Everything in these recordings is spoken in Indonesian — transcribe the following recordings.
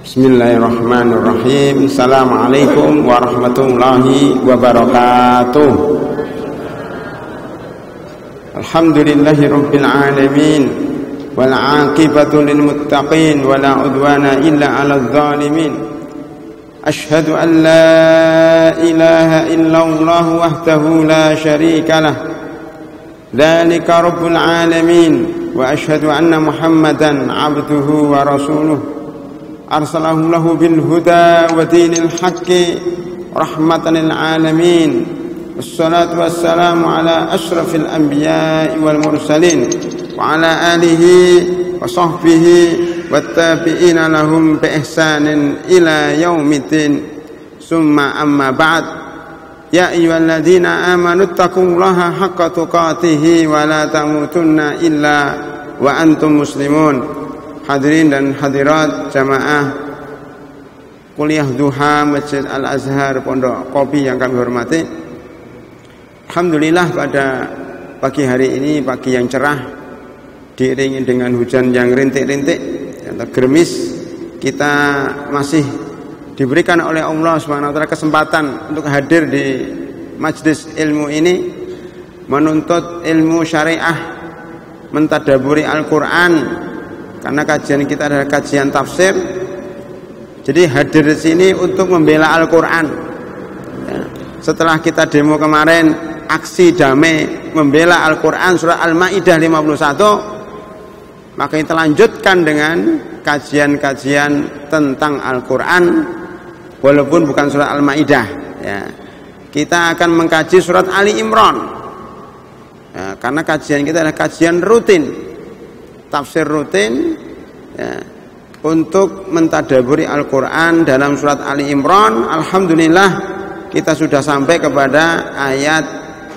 Bismillahirrahmanirrahim. Assalamualaikum warahmatullahi wabarakatuh. Alhamdulillahi rabbil alamin, wal aqibatu lil muttaqin, wala udwana illa 'alal zalimin. Ashhadu an la ilaha illallah wahdahu la syarika lah, dzalika rabbul alamin, wa ashhadu anna Muhammadan 'abduhu wa rasuluh. Arsalahu lahu bil huda wa dinil haqqi rahmatan lil alamin. Wassalatu wassalamu ala asyrafil anbiya'i wal mursalin wa ala alihi wa sahbihi wattabi'ina lahum bi ihsanin ila yaumiddin. Summa amma ba'd. Ya ayyuhalladzina amanu taqullaha haqqa tuqatih wa la tamutunna illa wa antum muslimun. Hadirin dan hadirat jamaah kuliah duha Masjid Al-Azhar Pondok Kopi yang kami hormati. Alhamdulillah pada pagi hari ini, pagi yang cerah diiringi dengan hujan yang rintik-rintik atau gerimis, kita masih diberikan oleh Allah Subhanahu wa taala kesempatan untuk hadir di majlis ilmu ini, menuntut ilmu syariah, mentadaburi Al-Qur'an. Karena kajian kita adalah kajian tafsir, jadi hadir di sini untuk membela Al-Quran. Ya. Setelah kita demo kemarin, aksi damai membela Al-Quran surah Al-Ma'idah 51, maka kita lanjutkan dengan kajian-kajian tentang Al-Quran, walaupun bukan surah Al-Ma'idah. Ya. Kita akan mengkaji surat Ali Imran. Ya, karena kajian kita adalah kajian rutin, tafsir rutin, ya, untuk mentadaburi Al-Quran dalam surat Ali Imran. Alhamdulillah kita sudah sampai kepada ayat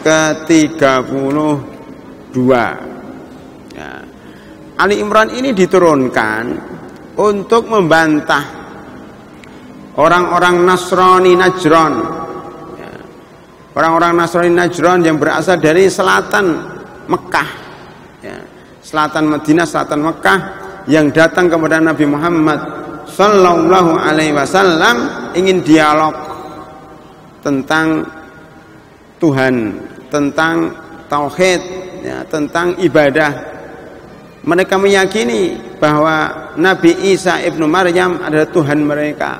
ke-32. Ya. Ali Imran ini diturunkan untuk membantah orang-orang Nasrani Najran, ya, orang-orang Nasrani Najran yang berasal dari selatan Mekah, ya, selatan Madinah, selatan Mekah, yang datang kepada Nabi Muhammad sallallahu alaihi wasallam ingin dialog tentang Tuhan, tentang tauhid, ya, tentang ibadah. Mereka meyakini bahwa Nabi Isa ibnu Maryam adalah Tuhan mereka.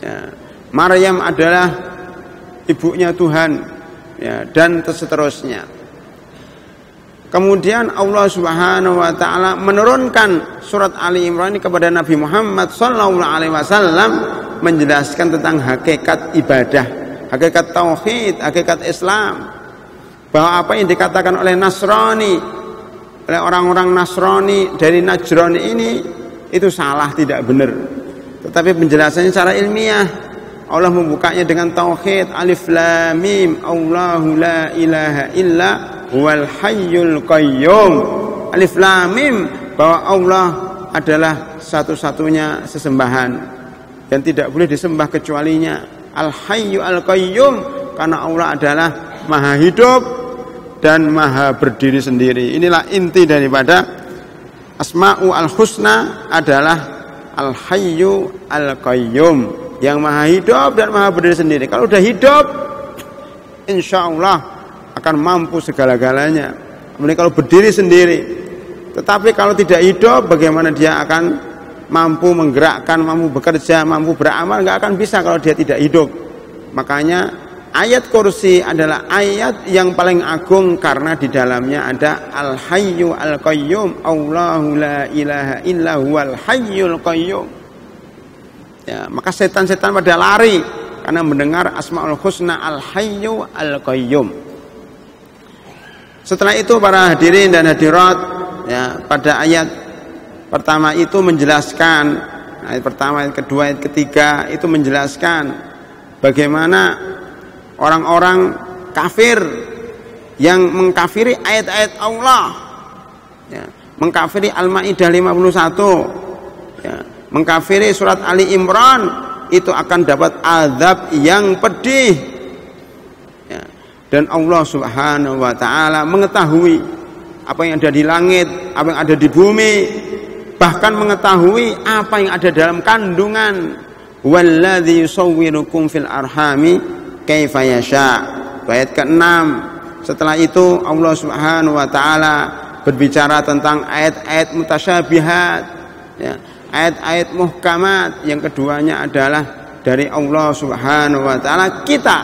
Ya, Maryam adalah ibunya Tuhan, ya, dan seterusnya. Kemudian Allah Subhanahu wa taala menurunkan surat Ali Imran ini kepada Nabi Muhammad sallallahu alaihi wasallam, menjelaskan tentang hakikat ibadah, hakikat tauhid, hakikat Islam. Bahwa apa yang dikatakan oleh Nasrani, oleh orang-orang Nasrani dari Najran ini, itu salah, tidak benar. Tetapi penjelasannya secara ilmiah, Allah membukanya dengan tauhid. Alif lam mim, Allahu la ilaha illa wal hayyul qayyum. Alif lam mim, bahwa Allah adalah satu-satunya sesembahan dan tidak boleh disembah kecualinya. Al hayyu al qayyum, karena Allah adalah maha hidup dan maha berdiri sendiri. Inilah inti daripada Asma'u al husna, adalah al hayyu al qayyum, yang maha hidup dan maha berdiri sendiri. Kalau sudah hidup, insya Allah akan mampu segala-galanya. Kemudian kalau berdiri sendiri. Tetapi kalau tidak hidup, bagaimana dia akan mampu menggerakkan, mampu bekerja, mampu beramal? Nggak akan bisa kalau dia tidak hidup. Makanya ayat kursi adalah ayat yang paling agung, karena di dalamnya ada Al-Hayyu Al-Qayyum, Allahu la ilaha illa huwal hayyul qayyum. Ya, maka setan-setan pada lari karena mendengar Asmaul Husna Al-Hayyu Al-Qayyum. Setelah itu para hadirin dan hadirat, ya, pada ayat pertama itu menjelaskan, ayat pertama, ayat kedua, ayat ketiga itu menjelaskan bagaimana orang-orang kafir yang mengkafiri ayat-ayat Allah, ya, mengkafiri Al-Ma'idah 51, ya, mengkafiri surat Ali Imran, itu akan dapat azab yang pedih. Dan Allah Subhanahu wa taala mengetahui apa yang ada di langit, apa yang ada di bumi, bahkan mengetahui apa yang ada dalam kandungan. Walladzi yusawwirukum fil arhami kaifa yasha. Ayat ke-6. Setelah itu Allah Subhanahu wa taala berbicara tentang ayat-ayat mutasyabihat, ya, ayat-ayat muhkamat. Yang keduanya adalah dari Allah Subhanahu wa taala. Kita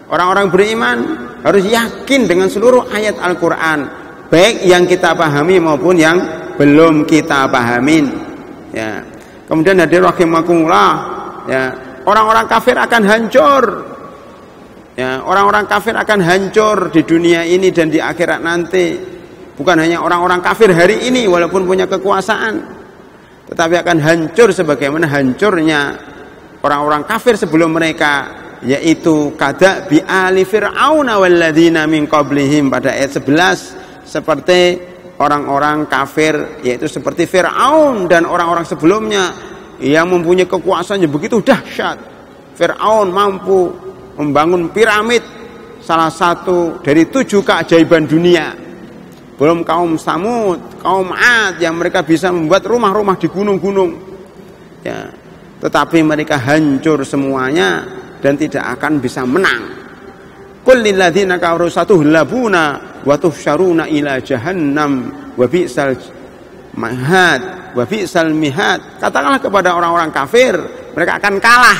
orang-orang beriman harus yakin dengan seluruh ayat Al-Qur'an, baik yang kita pahami maupun yang belum kita pahamin, ya. Kemudian hadir rahimakumullah, ya, orang-orang kafir akan hancur, ya, orang-orang kafir akan hancur di dunia ini dan di akhirat nanti. Bukan hanya orang-orang kafir hari ini walaupun punya kekuasaan, tetapi akan hancur sebagaimana hancurnya orang-orang kafir sebelum mereka, yaitu kada bi ali fir'auna walladzina min qablihim pada ayat 11, seperti orang-orang kafir, yaitu seperti Fir'aun dan orang-orang sebelumnya yang mempunyai kekuasaan yang begitu dahsyat. Fir'aun mampu membangun piramid, salah satu dari 7 keajaiban dunia. Belum kaum Samud, kaum Ad yang mereka bisa membuat rumah-rumah di gunung-gunung, ya. Tetapi mereka hancur semuanya dan tidak akan bisa menang. Qul lil ladzina kafaru satuhlabuna wa tuhsyaruna ila jahannam wa bi'sal mahad wa bi'sal mihad. Katakanlah kepada orang-orang kafir, mereka akan kalah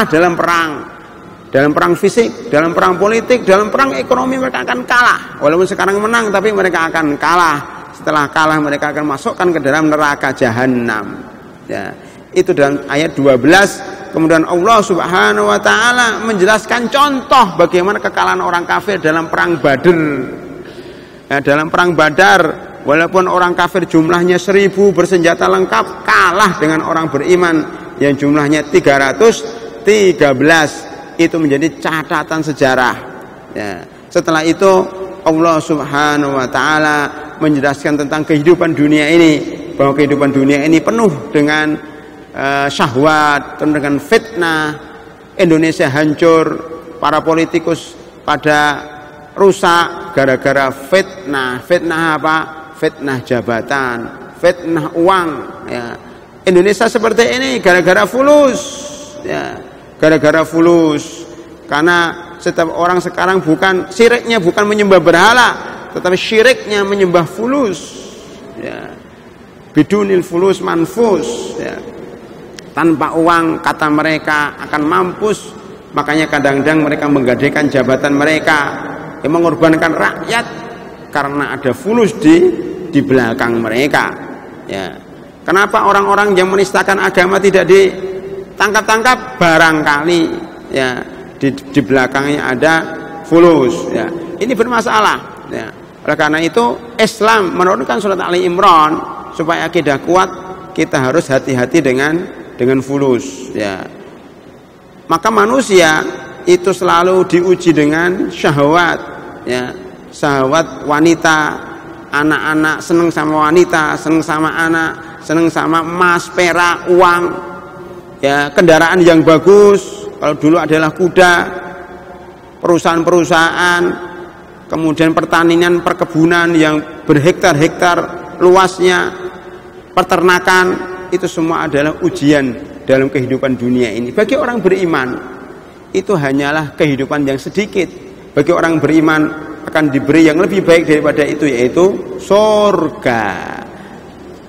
dalam perang fisik, dalam perang politik, dalam perang ekonomi. Mereka akan kalah. Walaupun sekarang menang, tapi mereka akan kalah. Setelah kalah mereka akan masukkan ke dalam neraka jahanam, ya. Itu dalam ayat 12. Kemudian Allah Subhanahu wa taala menjelaskan contoh bagaimana kekalahan orang kafir dalam perang Badr. Ya, dalam perang Badar, walaupun orang kafir jumlahnya 1000 bersenjata lengkap, kalah dengan orang beriman yang jumlahnya 313. Itu menjadi catatan sejarah, ya. Setelah itu Allah Subhanahu wa taala menjelaskan tentang kehidupan dunia ini, bahwa kehidupan dunia ini penuh dengan syahwat, dengan fitnah. Indonesia hancur, para politikus pada rusak gara-gara fitnah. Fitnah apa? Fitnah jabatan, fitnah uang, ya. Indonesia seperti ini gara-gara fulus, ya. Gara-gara fulus. Karena setiap orang sekarang syiriknya bukan menyembah berhala, tetapi syiriknya menyembah fulus, ya. Bidunil fulus manfus, ya. Tanpa uang, kata mereka, akan mampus. Makanya kadang-kadang mereka menggadaikan jabatan mereka, yang mengorbankan rakyat karena ada fulus di belakang mereka, ya. Kenapa orang-orang yang menistakan agama tidak ditangkap-tangkap? Barangkali, ya, di belakangnya ada fulus, ya. Ini bermasalah, ya. Oleh karena itu Islam menurunkan surat Ali Imran supaya akidah kuat. Kita harus hati-hati dengan fulus, ya. Maka manusia itu selalu diuji dengan syahwat, ya. Syahwat wanita, anak-anak seneng sama wanita, seneng sama anak, seneng sama emas, perak, uang, ya. Kendaraan yang bagus, kalau dulu adalah kuda, perusahaan-perusahaan, kemudian pertanian, perkebunan yang berhektar-hektar luasnya, peternakan. Itu semua adalah ujian dalam kehidupan dunia ini. Bagi orang beriman, itu hanyalah kehidupan yang sedikit. Bagi orang beriman akan diberi yang lebih baik daripada itu, yaitu surga.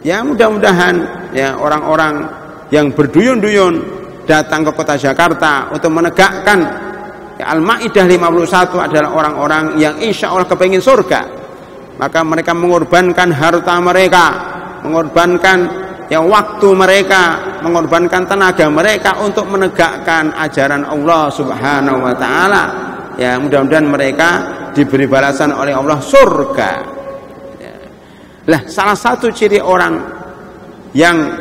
Ya, mudah-mudahan, ya, orang-orang yang berduyun-duyun datang ke kota Jakarta untuk menegakkan, ya, Al-Maidah 51 adalah orang-orang yang insya Allah kepingin surga. Maka mereka mengorbankan harta mereka, mengorbankan, ya, waktu mereka, mengorbankan tenaga mereka untuk menegakkan ajaran Allah Subhanahu wa taala. Ya, mudah-mudahan mereka diberi balasan oleh Allah surga. Ya. Lah, salah satu ciri orang yang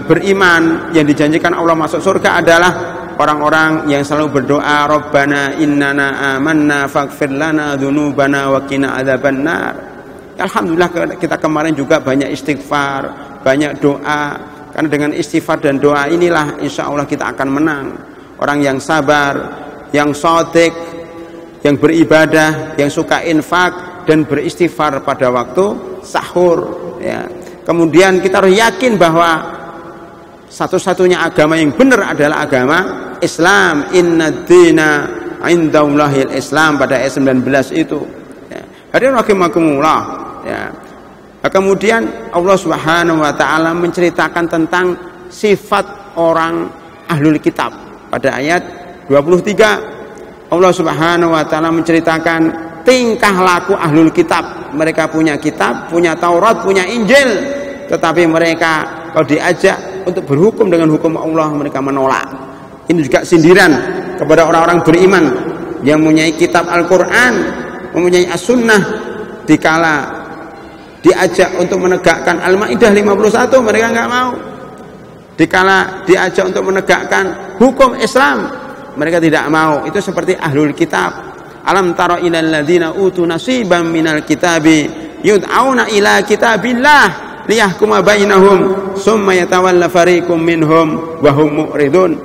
beriman yang dijanjikan Allah masuk surga adalah orang-orang yang selalu berdoa, Rabbana innana amanna faghfir lana dzunubana wa qina adzabannar. Alhamdulillah kita kemarin juga banyak istighfar, banyak doa. Karena dengan istighfar dan doa inilah insya Allah kita akan menang. Orang yang sabar, yang shadiq, yang beribadah, yang suka infak dan beristighfar pada waktu sahur. ya. Kemudian kita harus yakin bahwa satu-satunya agama yang benar adalah agama Islam. Innad-dina 'indallahil Islam pada ayat 19 itu. Ya. Hadirin rahimakumullah, ya. Nah, kemudian Allah Subhanahu wa taala menceritakan tentang sifat orang ahlul kitab pada ayat 23. Allah Subhanahu wa taala menceritakan tingkah laku ahlul kitab. Mereka punya kitab, punya Taurat, punya Injil, tetapi mereka kalau diajak untuk berhukum dengan hukum Allah, mereka menolak. Ini juga sindiran kepada orang-orang beriman yang mempunyai kitab Al-Quran, mempunyai As-Sunnah. Dikala diajak untuk menegakkan Al-Maidah 51, mereka nggak mau. Dikala diajak untuk menegakkan hukum Islam, mereka tidak mau. Itu seperti ahlul kitab. Alam tara ilal ladzina utu nasiban minal kitabi yud'auna ila kitabillah liyahkuma bainahum summa yatawalla fariqum minhum wa hum mu'ridun.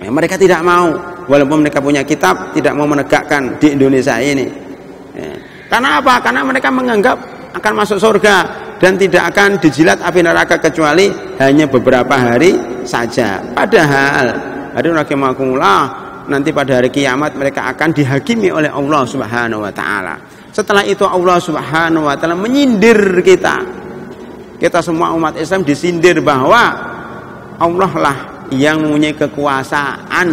Ya, mereka tidak mau, walaupun mereka punya kitab, tidak mau menegakkan di Indonesia ini. Ya. Karena apa? Karena mereka menganggap akan masuk surga dan tidak akan dijilat api neraka kecuali hanya beberapa hari saja. Padahal hadirin rahimakumullah, nanti pada hari kiamat mereka akan dihakimi oleh Allah Subhanahu wa taala. Setelah itu Allah Subhanahu wa taala menyindir kita. Kita semua umat Islam disindir bahwa Allah lah yang mempunyai kekuasaan.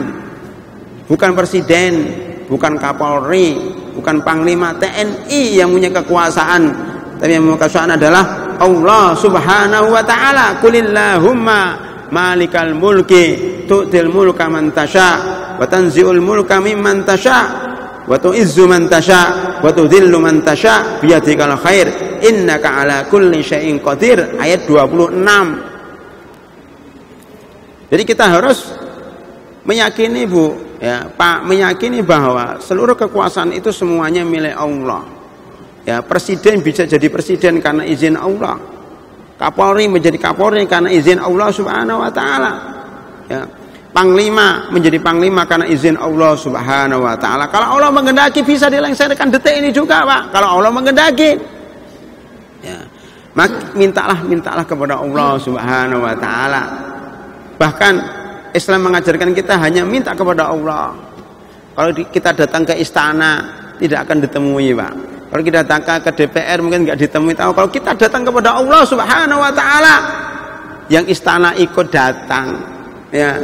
Bukan presiden, bukan Kapolri, bukan Panglima TNI yang mempunyai kekuasaan. Tapi yang mempunyai kekuasaan adalah Allah Subhanahu wa taala. Qulillahumma malikal mulki tu'til mulka man tasha' wa tanzi'ul mulka mimman tasha' wa tu'izzu man tasha' wa tudhillu man tasha' biyadikal khair innaka ala kulli syai'in qadir. Ayat 26. Jadi kita harus meyakini, Bu, ya, Pak, meyakini bahwa seluruh kekuasaan itu semuanya milik Allah. Ya, presiden bisa jadi presiden karena izin Allah. Kapolri menjadi Kapolri karena izin Allah Subhanahu wa taala. Ya. Panglima menjadi panglima karena izin Allah Subhanahu wa taala. Kalau Allah menghendaki bisa dilengsarkan detik ini juga, Pak. Kalau Allah menghendaki. Ya. Mintalah kepada Allah Subhanahu wa taala. Bahkan Islam mengajarkan kita hanya minta kepada Allah. Kalau kita datang ke istana tidak akan ditemui, Pak. Kalau kita datang ke DPR mungkin nggak ditemui. Kalau kita datang kepada Allah Subhanahu wa taala, yang istana ikut datang, ya,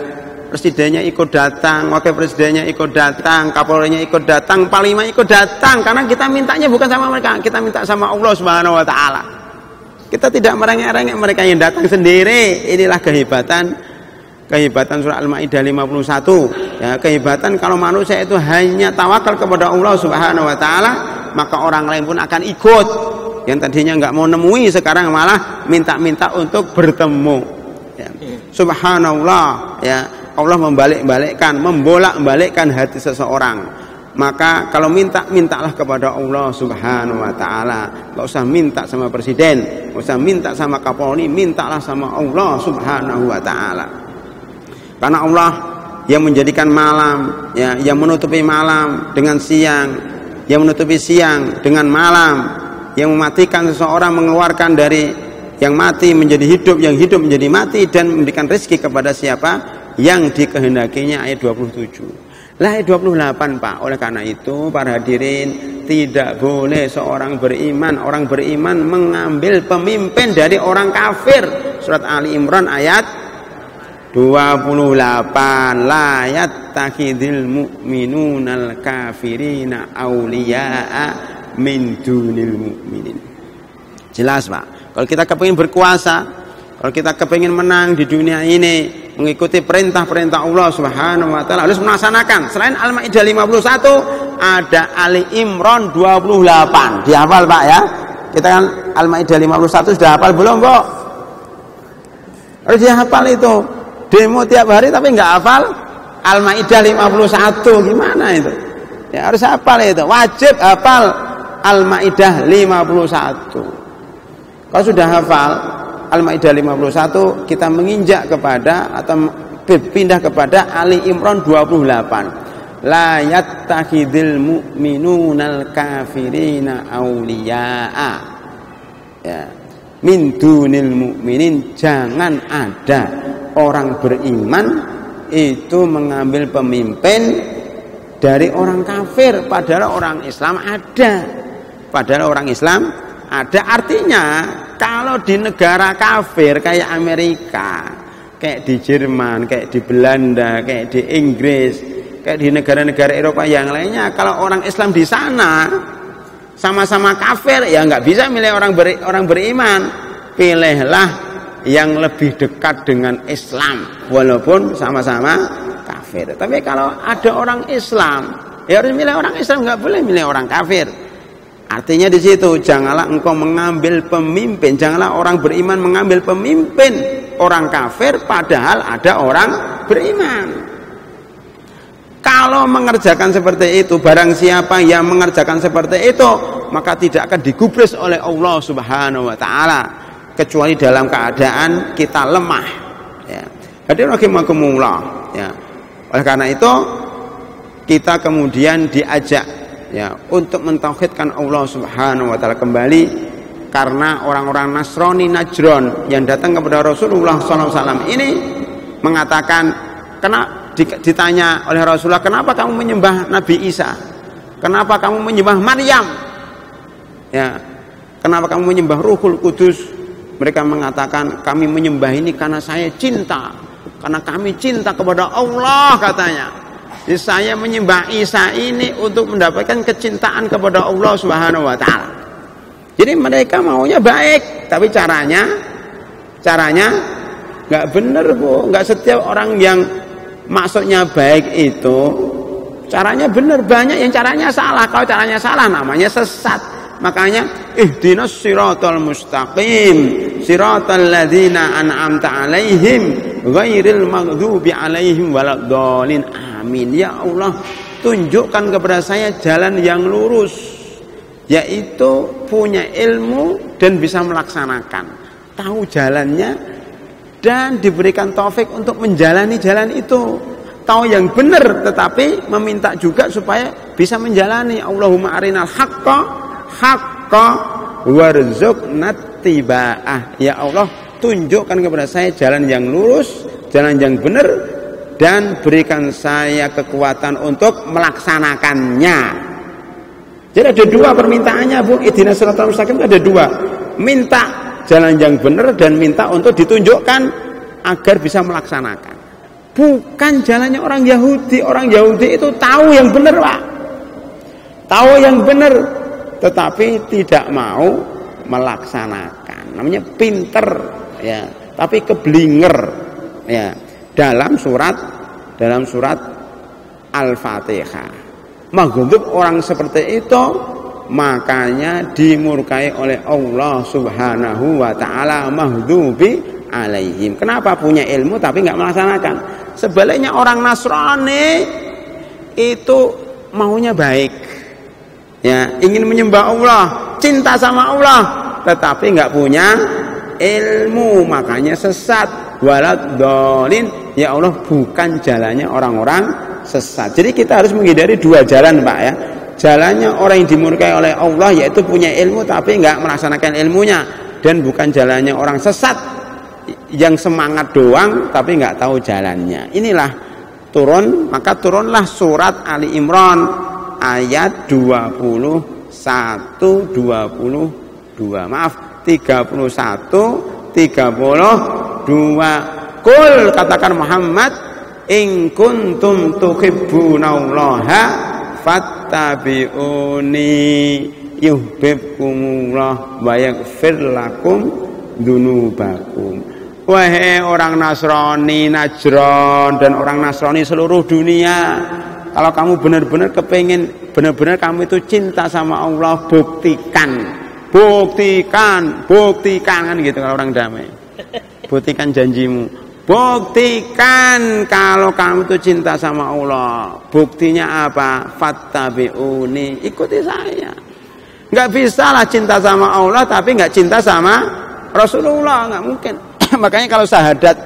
presidennya ikut datang, wakil presidennya ikut datang, kapolrinya ikut datang, panglima ikut datang, karena kita mintanya bukan sama mereka, kita minta sama Allah Subhanahu wa taala. Kita tidak merengek-rengek mereka yang datang sendiri. Inilah kehebatan surah Al-Maidah 51. Ya, kehebatan kalau manusia itu hanya tawakal kepada Allah Subhanahu wa taala, maka orang lain pun akan ikut. Yang tadinya nggak mau nemui sekarang malah minta-minta untuk bertemu. Ya. Subhanallah, ya. Allah membolak-balikkan hati seseorang. Maka kalau mintalah kepada Allah Subhanahu wa taala. Enggak usah minta sama presiden, enggak usah minta sama Kapolri, mintalah sama Allah Subhanahu wa taala. Karena Allah yang menjadikan malam, ya, yang menutupi malam dengan siang, yang menutupi siang dengan malam, yang mematikan seseorang, mengeluarkan dari yang mati menjadi hidup, yang hidup menjadi mati, dan memberikan rezeki kepada siapa yang dikehendakinya. Ayat 27. Lah ayat 28, Pak. Oleh karena itu para hadirin, tidak boleh orang beriman mengambil pemimpin dari orang kafir. Surat Ali Imran ayat 28. La yattakhidul mu'minunal kafirina awliya'a min dunil mu'minin. Jelas, Pak. Kalau kita kepingin berkuasa, kalau kita kepingin menang di dunia ini, mengikuti perintah-perintah Allah Subhanahu wa taala, harus melaksanakan. Selain Al-Maidah 51, ada Ali Imran 28. Dihafal, Pak, ya? Kita kan Al-Maidah 51 sudah hafal belum, Kok? Harus dihafal itu. Demo tiap hari tapi nggak hafal Al-Maidah 51, gimana itu? Ya, harus hafal itu. Wajib hafal Al-Maidah 51. Kalau sudah hafal Al-Maidah 51, kita menginjak kepada atau pindah kepada Ali Imran 28. La yattakhidul mu'minunal kafirina awliya'a. Ya. min dunil mu'minin, jangan ada orang beriman itu mengambil pemimpin dari orang kafir, padahal orang Islam ada. Padahal orang Islam ada. Artinya kalau di negara kafir kayak Amerika, kayak di Jerman, kayak di Belanda, kayak di Inggris, kayak di negara-negara Eropa yang lainnya, kalau orang Islam di sana sama-sama kafir, ya nggak bisa milih orang beriman. Pilihlah yang lebih dekat dengan Islam walaupun sama-sama kafir. Tapi kalau ada orang Islam, ya harus milih orang Islam, nggak boleh milih orang kafir. Artinya di situ janganlah engkau mengambil pemimpin, janganlah orang beriman mengambil pemimpin orang kafir padahal ada orang beriman. Kalau mengerjakan seperti itu, barang siapa yang mengerjakan seperti itu, maka tidak akan digubris oleh Allah Subhanahu wa taala kecuali dalam keadaan kita lemah, ya. Hadirin rahimakumullah, ya. Oleh karena itu kita kemudian diajak, ya, untuk mentauhidkan Allah Subhanahu wa taala kembali, karena orang-orang Nasrani Najran yang datang kepada Rasulullah SAW ini mengatakan, ditanya oleh Rasulullah, kenapa kamu menyembah Nabi Isa? Kenapa kamu menyembah Maryam? Ya, kenapa kamu menyembah Ruhul Kudus? Mereka mengatakan, kami menyembah ini karena saya cinta, karena kami cinta kepada Allah, katanya. Jadi saya menyembah Isa ini untuk mendapatkan kecintaan kepada Allah Subhanahu wa taala. Jadi mereka maunya baik, tapi caranya nggak benar, Bu. Nggak setiap orang yang maksudnya baik itu caranya benar, banyak yang caranya salah. Kalau caranya salah namanya sesat. Makanya ihdinas siratal mustaqim siratal ladzina an'amta alaihim ghairil maghdubi alaihim waladdallin. Amin. Ya Allah, tunjukkan kepada saya jalan yang lurus, yaitu punya ilmu dan bisa melaksanakan, tahu jalannya dan diberikan taufik untuk menjalani jalan itu. Tahu yang benar tetapi meminta juga supaya bisa menjalani. Allahumma arinal haqqa warzuqna tiba'ah. Ya Allah, tunjukkan kepada saya jalan yang lurus, jalan yang benar, dan berikan saya kekuatan untuk melaksanakannya. Jadi ada dua permintaannya, Bu. Ihdinas siratal mustaqim ada dua. Minta jalan yang benar dan minta untuk ditunjukkan agar bisa melaksanakan. Bukan jalannya orang Yahudi. Orang Yahudi itu tahu yang benar, Pak. Tahu yang benar, tetapi tidak mau melaksanakan. Namanya pinter, ya, tapi keblinger, ya. Dalam surat Al-Fatihah. Maghdub orang seperti itu makanya dimurkai oleh Allah Subhanahu wa taala, maghdubi alaihim. Kenapa? Punya ilmu tapi nggak melaksanakan. Sebaliknya orang Nasrani itu maunya baik, ya, ingin menyembah Allah, cinta sama Allah, tetapi nggak punya ilmu, makanya sesat. Waladdallin, ya Allah, bukan jalannya orang-orang sesat. Jadi kita harus menghindari dua jalan, Pak, ya. Jalannya orang yang dimurkai oleh Allah, yaitu punya ilmu tapi nggak melaksanakan ilmunya, dan bukan jalannya orang sesat yang semangat doang tapi nggak tahu jalannya. Inilah maka turunlah surat Ali Imran ayat 31 32. Maaf, 31 32. Qul, katakan Muhammad, in kuntum tuhibbunallaha fattabi'uni yuhibbukumullah wa yaghfir lakum dzunubakum. Wahai orang Nasrani Najran dan orang Nasrani seluruh dunia, kalau kamu benar-benar benar-benar kamu itu cinta sama Allah, buktikan kan gitu kalau orang damai. Buktikan janjimu. Buktikan kalau kamu itu cinta sama Allah. Buktinya apa? Fattabi'uni, ikuti saya. Nggak bisa lah cinta sama Allah tapi nggak cinta sama Rasulullah, nggak mungkin. Makanya kalau syahadat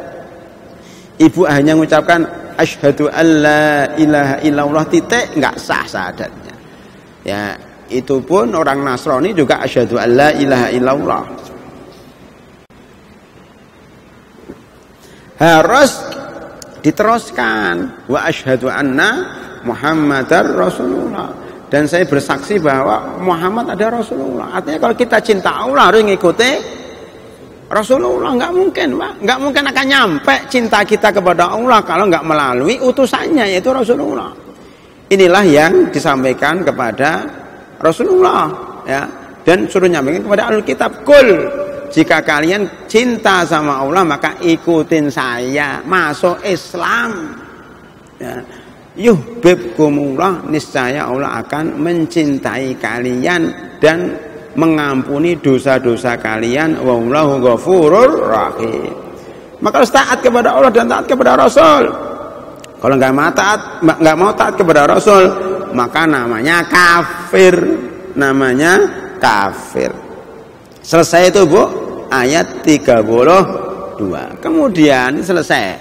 ibu hanya mengucapkan asyhadu alla ilaha illallah titik, nggak sah syahadatnya. Ya, itu pun orang Nasrani juga asyhadu alla ilaha illallah. harus diteruskan. Wa asyhadu anna Muhammadar Rasulullah. Dan saya bersaksi bahwa Muhammad ada Rasulullah. Artinya kalau kita cinta Allah harus mengikuti Rasulullah. Nggak mungkin, Pak. Nggak mungkin akan nyampe cinta kita kepada Allah kalau nggak melalui utusannya, yaitu Rasulullah. Inilah yang disampaikan kepada Rasulullah, ya. Dan suruh nyampaikan kepada Ahlul Kitab, kul, jika kalian cinta sama Allah maka ikutin saya, masuk Islam, ya. Yuhibbukumullah, niscaya Allah akan mencintai kalian dan mengampuni dosa-dosa kalian. Wallahu ghafurur rahim. Maka harus taat kepada Allah dan taat kepada Rasul. Kalau nggak mau taat kepada Rasul, maka namanya kafir. Namanya kafir. Selesai itu, Bu, ayat 32. Kemudian selesai.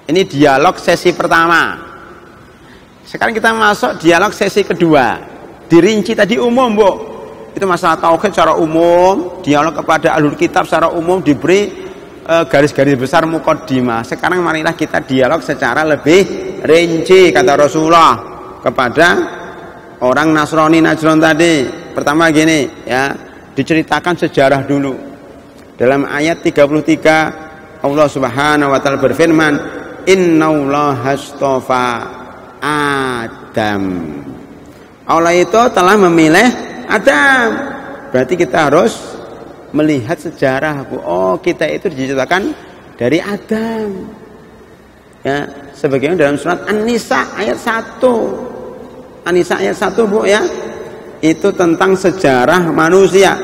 Ini dialog sesi pertama. Sekarang kita masuk dialog sesi kedua. Dirinci tadi umum, Bu. Itu masalah tauhid secara umum, dialog kepada Ahlul Kitab secara umum, diberi garis-garis besar muqaddimah. Sekarang marilah kita dialog secara lebih rinci, kata Rasulullah kepada orang Nasrani Najran tadi. Pertama gini, ya, diceritakan sejarah dulu. Dalam ayat 33 Allah Subhanahu wa taala berfirman, "Innallaha astafa Adam." Allah itu telah memilih Adam. Berarti kita harus melihat sejarah, Bu. Oh, kita itu diciptakan dari Adam. Ya, sebagaimana dalam surat An-Nisa ayat 1. An-Nisa ayat 1, Bu, ya. Itu tentang sejarah manusia.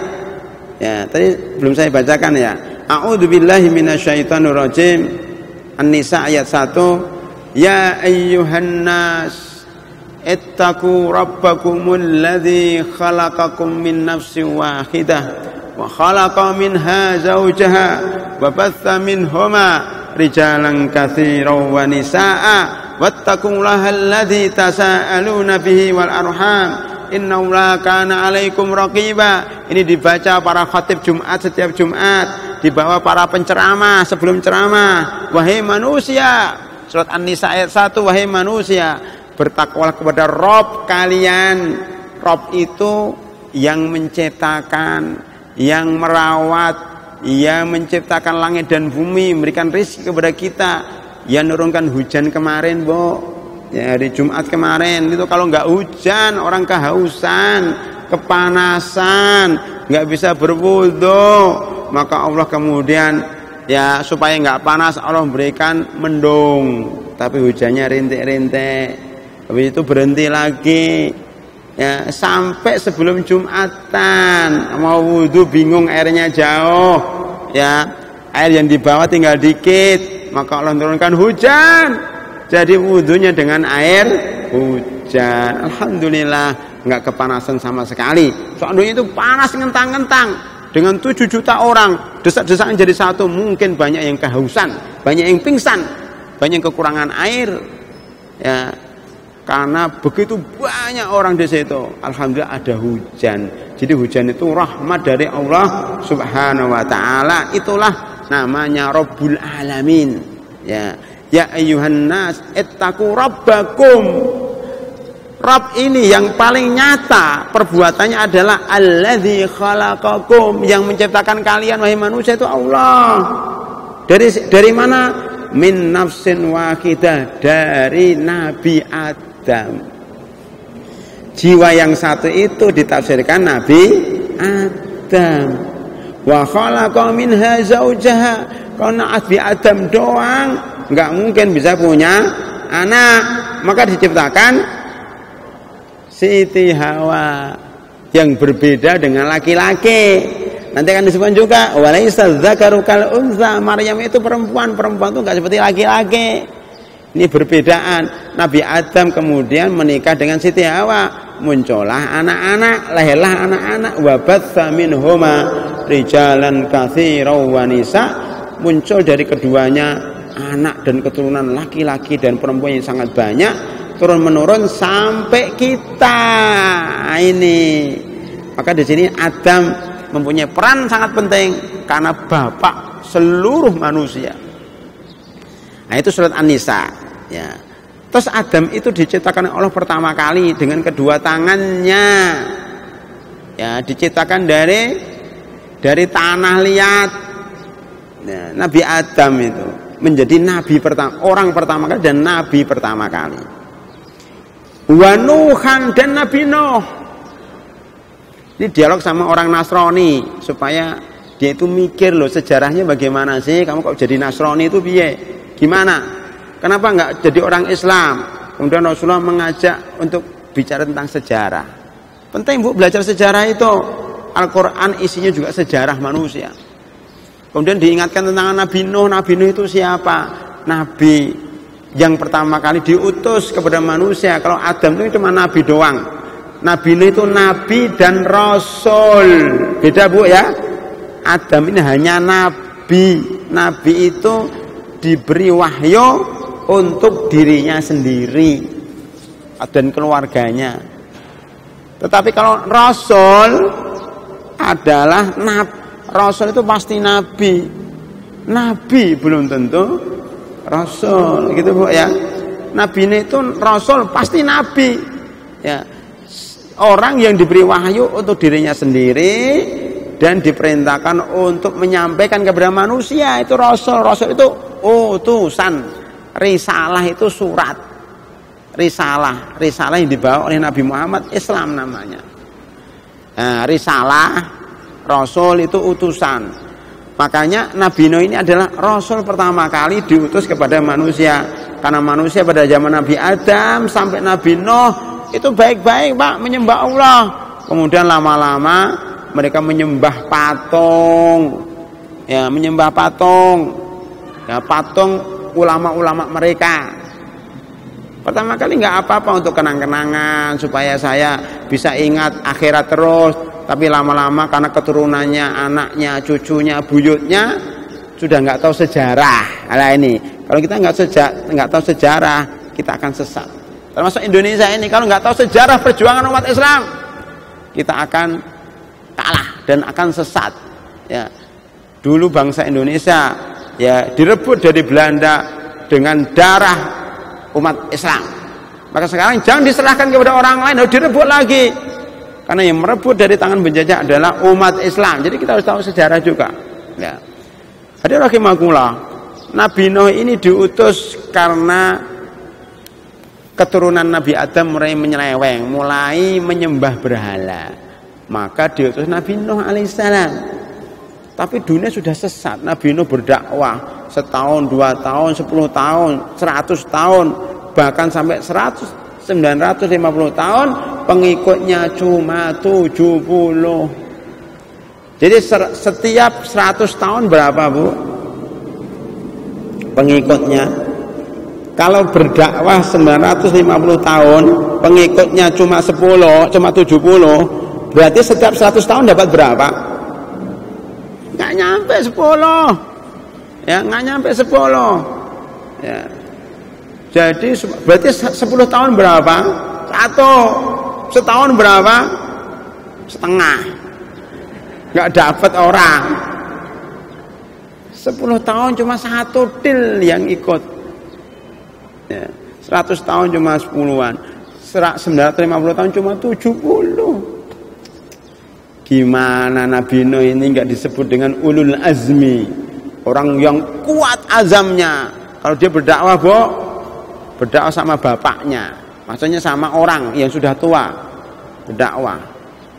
Ya, tadi belum saya bacakan, ya. A'udzubillahi minasyaitonirrajim. An-Nisa ayat 1. Ya ayyuhan nas ittaqu rabbakumul ladzi khalaqakum min nafsin wahidah wa khalaqa minha zawjaha wa batha minhuma rijalan katsiran wa nisaa'a wattaqullaha alladzi tasaaluna bihi wal arham innallaha kana 'alaikum raqiba. Ini dibaca para khatib Jumat setiap Jumat, dibawa para penceramah sebelum ceramah. Wahai manusia, surat An-Nisa ayat 1, wahai manusia, bertakwalah kepada Rob kalian. Rob itu yang menciptakan, yang merawat, yang menciptakan langit dan bumi, memberikan rezeki kepada kita, yang menurunkan hujan kemarin, Bu. Ya, hari Jumat kemarin itu kalau nggak hujan orang kehausan, kepanasan, nggak bisa berwudu, maka Allah kemudian, ya, supaya nggak panas Allah memberikan mendung, tapi hujannya rintik-rintik. Habis itu berhenti lagi, ya, sampai sebelum Jumatan mau wudu bingung, airnya jauh, ya, air yang dibawa tinggal dikit, maka Allah turunkan hujan, jadi wudunya dengan air hujan. Alhamdulillah nggak kepanasan sama sekali. Soalnya itu panas ngentang-ngentang. Dengan 7 juta orang desak-desakan jadi satu, mungkin banyak yang kehausan, banyak yang pingsan, banyak yang kekurangan air, ya, karena begitu banyak orang di situ. Alhamdulillah ada hujan. Jadi hujan itu rahmat dari Allah Subhanahu wa taala. Itulah namanya Rabbul Alamin, ya. Ya ayyuhan nas ittaqu rabbakum. Rabb ini yang paling nyata perbuatannya adalah alladzi khalaqakum, yang menciptakan kalian wahai manusia itu Allah. Dari mana? Min nafsin wahidah, dari Nabi Adam. Jiwa yang satu itu ditafsirkan Nabi Adam. Wa khalaqa minha zaujaha, karena Nabi Adam doang nggak mungkin bisa punya anak, maka diciptakan Siti Hawa yang berbeda dengan laki-laki. Nanti akan disebutkan juga walaisa dzakaru kal unsa, Maryam itu perempuan itu enggak seperti laki-laki. Ini perbedaan. Nabi Adam kemudian menikah dengan Siti Hawa, muncullah anak-anak, lahirlah anak-anak. Wa batsa minhuma rijalan katsiran wa nisa, muncul dari keduanya anak dan keturunan laki-laki dan perempuan yang sangat banyak, turun menurun sampai kita ini. Maka di sini Adam mempunyai peran sangat penting karena bapak seluruh manusia. Nah, itu surat An-Nisa. Ya. Terus Adam itu diciptakan oleh Allah pertama kali dengan kedua tangannya. Ya, diciptakan dari tanah liat. Ya, Nabi Adam itu menjadi nabi pertama, orang pertama kali dan nabi pertama kali. Wa Nuhan dan Nabi Nuh. Ini dialog sama orang Nasrani supaya dia itu mikir loh sejarahnya bagaimana sih, kamu kok jadi Nasrani itu piye? Gimana? Kenapa enggak jadi orang Islam? Kemudian Rasulullah mengajak untuk bicara tentang sejarah. Penting Bu belajar sejarah itu. Al-Quran isinya juga sejarah manusia. Kemudian diingatkan tentang Nabi Nuh. Nabi Nuh itu siapa? Nabi yang pertama kali diutus kepada manusia. Kalau Adam itu cuma nabi doang. Nabi Nuh itu nabi dan rasul. Beda Bu ya. Adam ini hanya nabi. Nabi itu diberi wahyu untuk dirinya sendiri dan keluarganya. Tetapi kalau rasul adalah rasul itu pasti nabi. Nabi belum tentu rasul, gitu Bu ya. Nabi ini itu rasul pasti nabi. Ya. Orang yang diberi wahyu untuk dirinya sendiri dan diperintahkan untuk menyampaikan kepada manusia itu rasul. Rasul itu utusan. Risalah itu surat. Risalah yang dibawa oleh Nabi Muhammad, Islam namanya. Nah, risalah, rasul itu utusan. Makanya Nabi Nuh ini adalah rasul pertama kali diutus kepada manusia. Karena manusia pada zaman Nabi Adam sampai Nabi Nuh itu baik-baik Pak, menyembah Allah. Kemudian lama-lama mereka menyembah patung. Ya, menyembah patung. Ya, patung ulama-ulama mereka. Pertama kali nggak apa-apa untuk kenang-kenangan supaya saya bisa ingat akhirat terus. Tapi lama-lama karena keturunannya, anaknya, cucunya, buyutnya sudah nggak tahu sejarah. Nah ini, kalau kita nggak tahu sejarah, kita akan sesat. Termasuk Indonesia ini, kalau nggak tahu sejarah perjuangan umat Islam, kita akan kalah dan akan sesat. Ya, dulu bangsa Indonesia ya direbut dari Belanda dengan darah umat Islam. Maka sekarang jangan diserahkan kepada orang lain, harus direbut lagi. Karena yang merebut dari tangan penjajah adalah umat Islam. Jadi kita harus tahu sejarah juga. Ya. Hadirin rahimakumullah, Nabi Nuh ini diutus karena keturunan Nabi Adam mulai menyeleweng, mulai menyembah berhala. Maka diutus Nabi Nuh alaihissalam. Tapi dunia sudah sesat. Nabi Nuh berdakwah setahun, 2 tahun, 10 tahun, 100 tahun, bahkan sampai 950 tahun, pengikutnya cuma 70. Jadi setiap 100 tahun berapa Bu pengikutnya? Kalau berdakwah 950 tahun, pengikutnya cuma 10, cuma 70, berarti setiap 100 tahun dapat berapa? Nggak nyampe 10. Ya, nggak nyampe 10. Ya. Jadi berarti 10 tahun berapa? 1. Setahun berapa? Setengah. Nggak dapat orang. 10 tahun cuma 1 til yang ikut. Ya, 100 tahun cuma 10-an. 950 tahun cuma 70. Gimana Nabi Nuh ini nggak disebut dengan ulul azmi, orang yang kuat azamnya. Kalau dia berdakwah berdakwah sama bapaknya, maksudnya sama orang yang sudah tua, berdakwah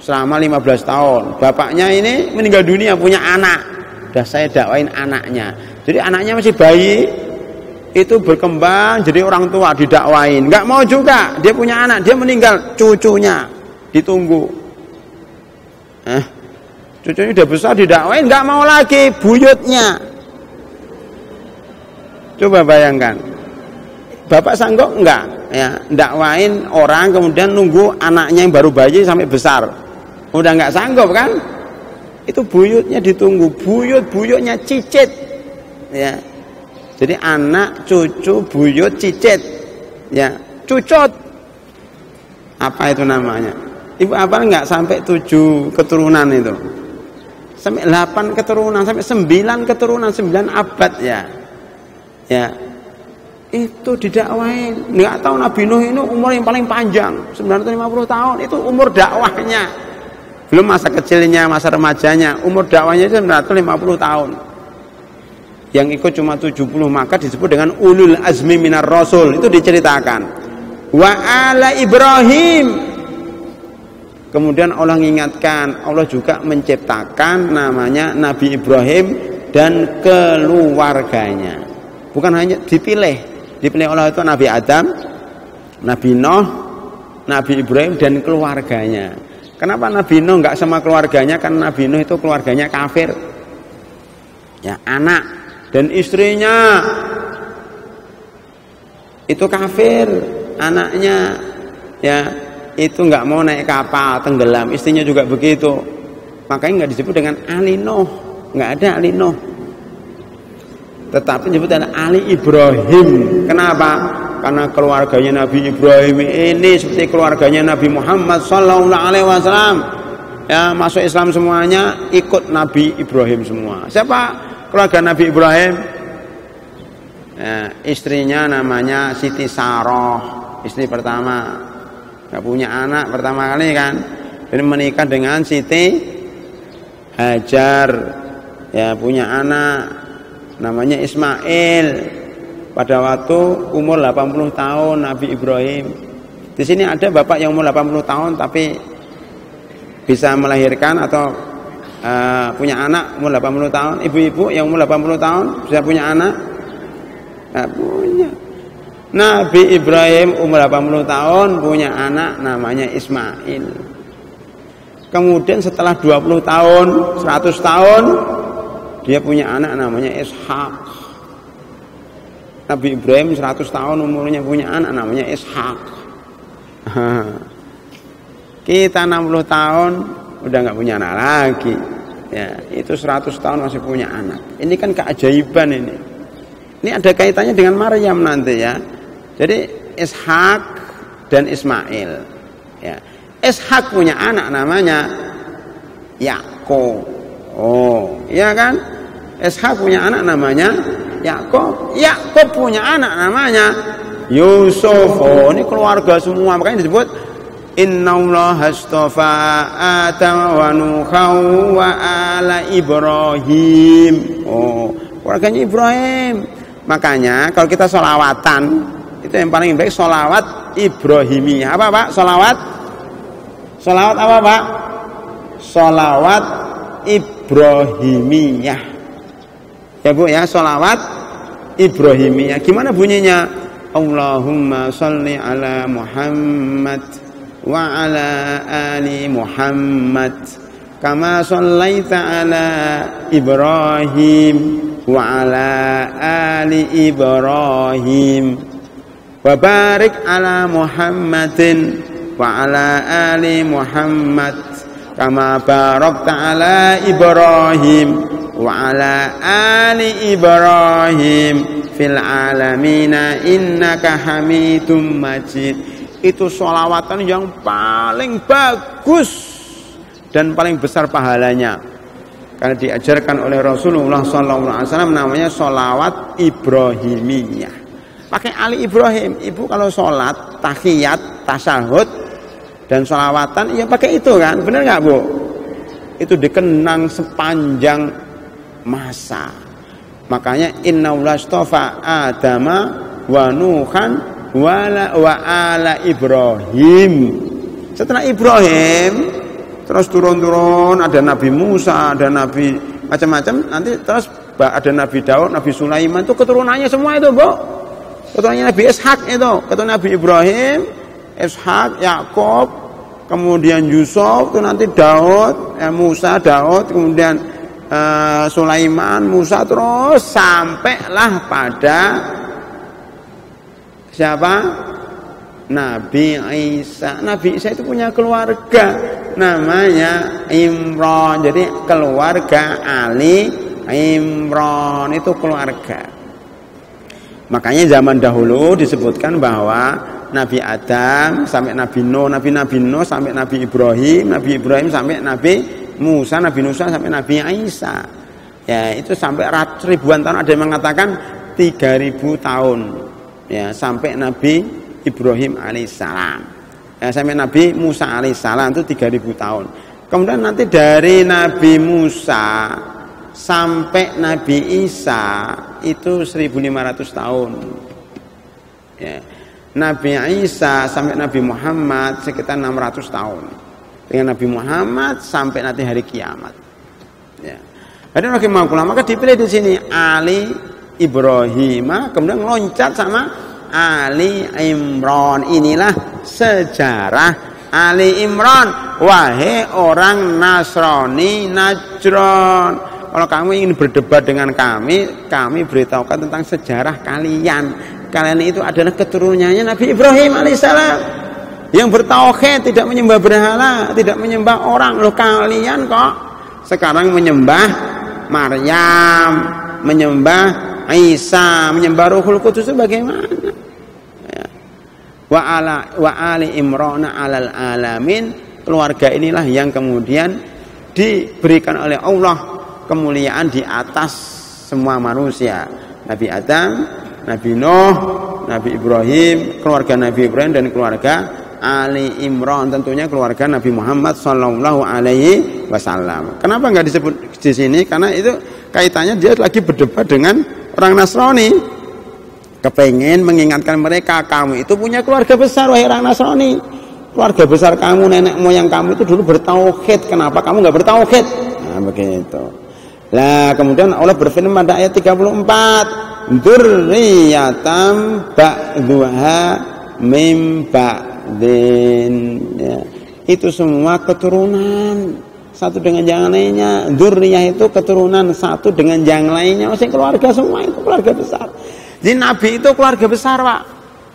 selama 15 tahun. Bapaknya ini meninggal dunia, punya anak, udah saya dakwain anaknya. Jadi anaknya masih bayi, itu berkembang jadi orang tua, didakwain. Nggak mau juga, dia punya anak, dia meninggal, cucunya ditunggu. Cucunya udah besar, didakwain, nggak mau lagi, buyutnya. Coba bayangkan, bapak sanggup enggak ya dakwain orang kemudian nunggu anaknya yang baru bayi sampai besar? Udah nggak sanggup kan? Itu buyutnya ditunggu, buyutnya cicit ya. Jadi anak, cucu, buyut, cicit ya, cucut. Apa itu namanya? Ibu apa enggak sampai 7 keturunan itu? Sampai 8 keturunan, sampai 9 keturunan, 9 abad ya. Ya. Itu didakwain. Nggak tahu Nabi Nuh ini umur yang paling panjang, 950 tahun. Itu umur dakwahnya. Belum masa kecilnya, masa remajanya. Umur dakwahnya itu 950 tahun. Yang ikut cuma 70, maka disebut dengan ulul azmi minar rasul. Itu diceritakan. Wa ala Ibrahim. Kemudian Allah mengingatkan, Allah juga menciptakan namanya Nabi Ibrahim dan keluarganya. Bukan hanya dipilih Allah itu Nabi Adam, Nabi Nuh, Nabi Ibrahim dan keluarganya. Kenapa Nabi Nuh enggak sama keluarganya? Karena Nabi Nuh itu keluarganya kafir. Ya, anak dan istrinya itu kafir, anaknya ya itu enggak mau naik kapal, tenggelam, istrinya juga begitu. Makanya enggak disebut dengan Ali Nuh, enggak ada Ali Nuh. Tetapi disebut dengan Ali Ibrahim. Kenapa? Karena keluarganya Nabi Ibrahim ini seperti keluarganya Nabi Muhammad sallallahu alaihi wasallam. Ya, masuk Islam semuanya, ikut Nabi Ibrahim semua. Siapa keluarga Nabi Ibrahim? Ya, istrinya namanya Siti Saroh, istri pertama. Enggak punya anak pertama kali kan. Jadi menikah dengan Siti Hajar. Ya, punya anak namanya Ismail. Pada waktu umur 80 tahun Nabi Ibrahim. Di sini ada bapak yang umur 80 tahun tapi bisa melahirkan atau punya anak umur 80 tahun. Ibu-ibu yang umur 80 tahun bisa punya anak? Nggak punya. Nabi Ibrahim umur 80 tahun punya anak namanya Ismail. Kemudian setelah 20 tahun, 100 tahun dia punya anak namanya Ishak. Nabi Ibrahim 100 tahun umurnya punya anak namanya Ishak. Kita 60 tahun udah nggak punya anak lagi. Ya, itu 100 tahun masih punya anak. Ini kan keajaiban ini. Ini ada kaitannya dengan Maryam nanti ya. Jadi Ishak dan Ismail. Ya. Ishak punya anak namanya Yakub. Oh, iya kan? Ishak punya anak namanya Yakub. Yakub punya anak namanya Yusuf. Oh, ini keluarga semua. Makanya disebut Innallaha astafa Adam wa Nuha wa ala Ibrahim. Oh, keluarganya Ibrahim. Makanya kalau kita sholawatan itu yang paling baik sholawat Ibrahimiyah. Apa Pak? Sholawat apa Pak? Sholawat Ibrahimiyah. Ya Bu ya, sholawat Ibrahimiyah. Gimana bunyinya? Allahumma sholli ala Muhammad wa ala ali Muhammad kama shallaita ala Ibrahim wa ala ali Ibrahim wa barik ala Muhammadin wa ala ali Muhammad kama barakta ala Ibrahim wa ala ali Ibrahim fil alamina innaka Hamidum Majid. Itu sholawatan yang paling bagus dan paling besar pahalanya karena diajarkan oleh Rasulullah SAW, namanya sholawat Ibrahimiyah. Pakai Ali Ibrahim. Ibu kalau sholat tahiyat, tasyahud dan sholawatan ya pakai itu kan, benar nggak Bu? Itu dikenang sepanjang masa. Makanya innallaha astafa Adama wa Nuhan wa ala Ibrahim. Setelah Ibrahim terus turun-turun ada Nabi Musa, ada Nabi macam-macam, nanti terus ada Nabi Daud, Nabi Sulaiman, itu keturunannya semua itu Bu. Keturunannya Nabi Ishak itu, keturunan Nabi Ibrahim, Ishak, Yakub, kemudian Yusuf, itu nanti Daud, Musa, Daud, kemudian Sulaiman, Musa, terus sampailah pada siapa? Nabi Isa. Nabi Isa itu punya keluarga namanya Imran. Jadi keluarga Ali Imran itu keluarga. Makanya zaman dahulu disebutkan bahwa Nabi Adam sampai Nabi Nuh, Nabi Nuh sampai Nabi Ibrahim sampai Nabi Musa, Nabi Musa sampai Nabi Isa. Ya, itu sampai ribuan tahun, ada yang mengatakan 3000 tahun. ya, sampai Nabi Ibrahim alaihissalam, ya, sampai Nabi Musa alaihissalam itu 3000 tahun. Kemudian nanti dari Nabi Musa sampai Nabi Isa itu 1500 tahun. Ya. Nabi Isa sampai Nabi Muhammad sekitar 600 tahun. Dengan Nabi Muhammad sampai nanti hari kiamat. Ya. Ada rahimahullah, maka dipilih di sini Ali Ibrahim, kemudian loncat sama Ali Imran. Inilah sejarah Ali Imran. Wahai orang Nasrani Najran, kalau kamu ingin berdebat dengan kami beritahukan tentang sejarah kalian. Kalian itu adalah keturunannya Nabi Ibrahim alaihissalam yang bertauhid, tidak menyembah berhala, tidak menyembah orang. Loh, kalian kok sekarang menyembah Maryam, menyembah Isa, menyembah Ruhul Qudus, itu bagaimana? Ya. Wa ali Imran alal alamin. Keluarga inilah yang kemudian diberikan oleh Allah kemuliaan di atas semua manusia. Nabi Adam, Nabi Nuh, Nabi Ibrahim, keluarga Nabi Ibrahim dan keluarga Ali Imran, tentunya keluarga Nabi Muhammad Sallallahu Alaihi Wasallam. Kenapa nggak disebut di sini? Karena itu kaitannya dia lagi berdebat dengan orang Nasrani. Kepengen mengingatkan mereka, kamu itu punya keluarga besar, wahai orang Nasrani. Keluarga besar kamu, nenek moyang kamu itu dulu bertauhid. Kenapa kamu nggak bertauhid? Nah, begitu. Nah, kemudian Allah berfirman pada ayat 34, dzurriyyatan ba'dhuha mim ba'din. Ya. Itu semua keturunan satu dengan yang lainnya. Dzurriyyah itu keturunan satu dengan yang lainnya. Maksudnya keluarga semua itu keluarga besar. Jadi Nabi itu keluarga besar, Pak.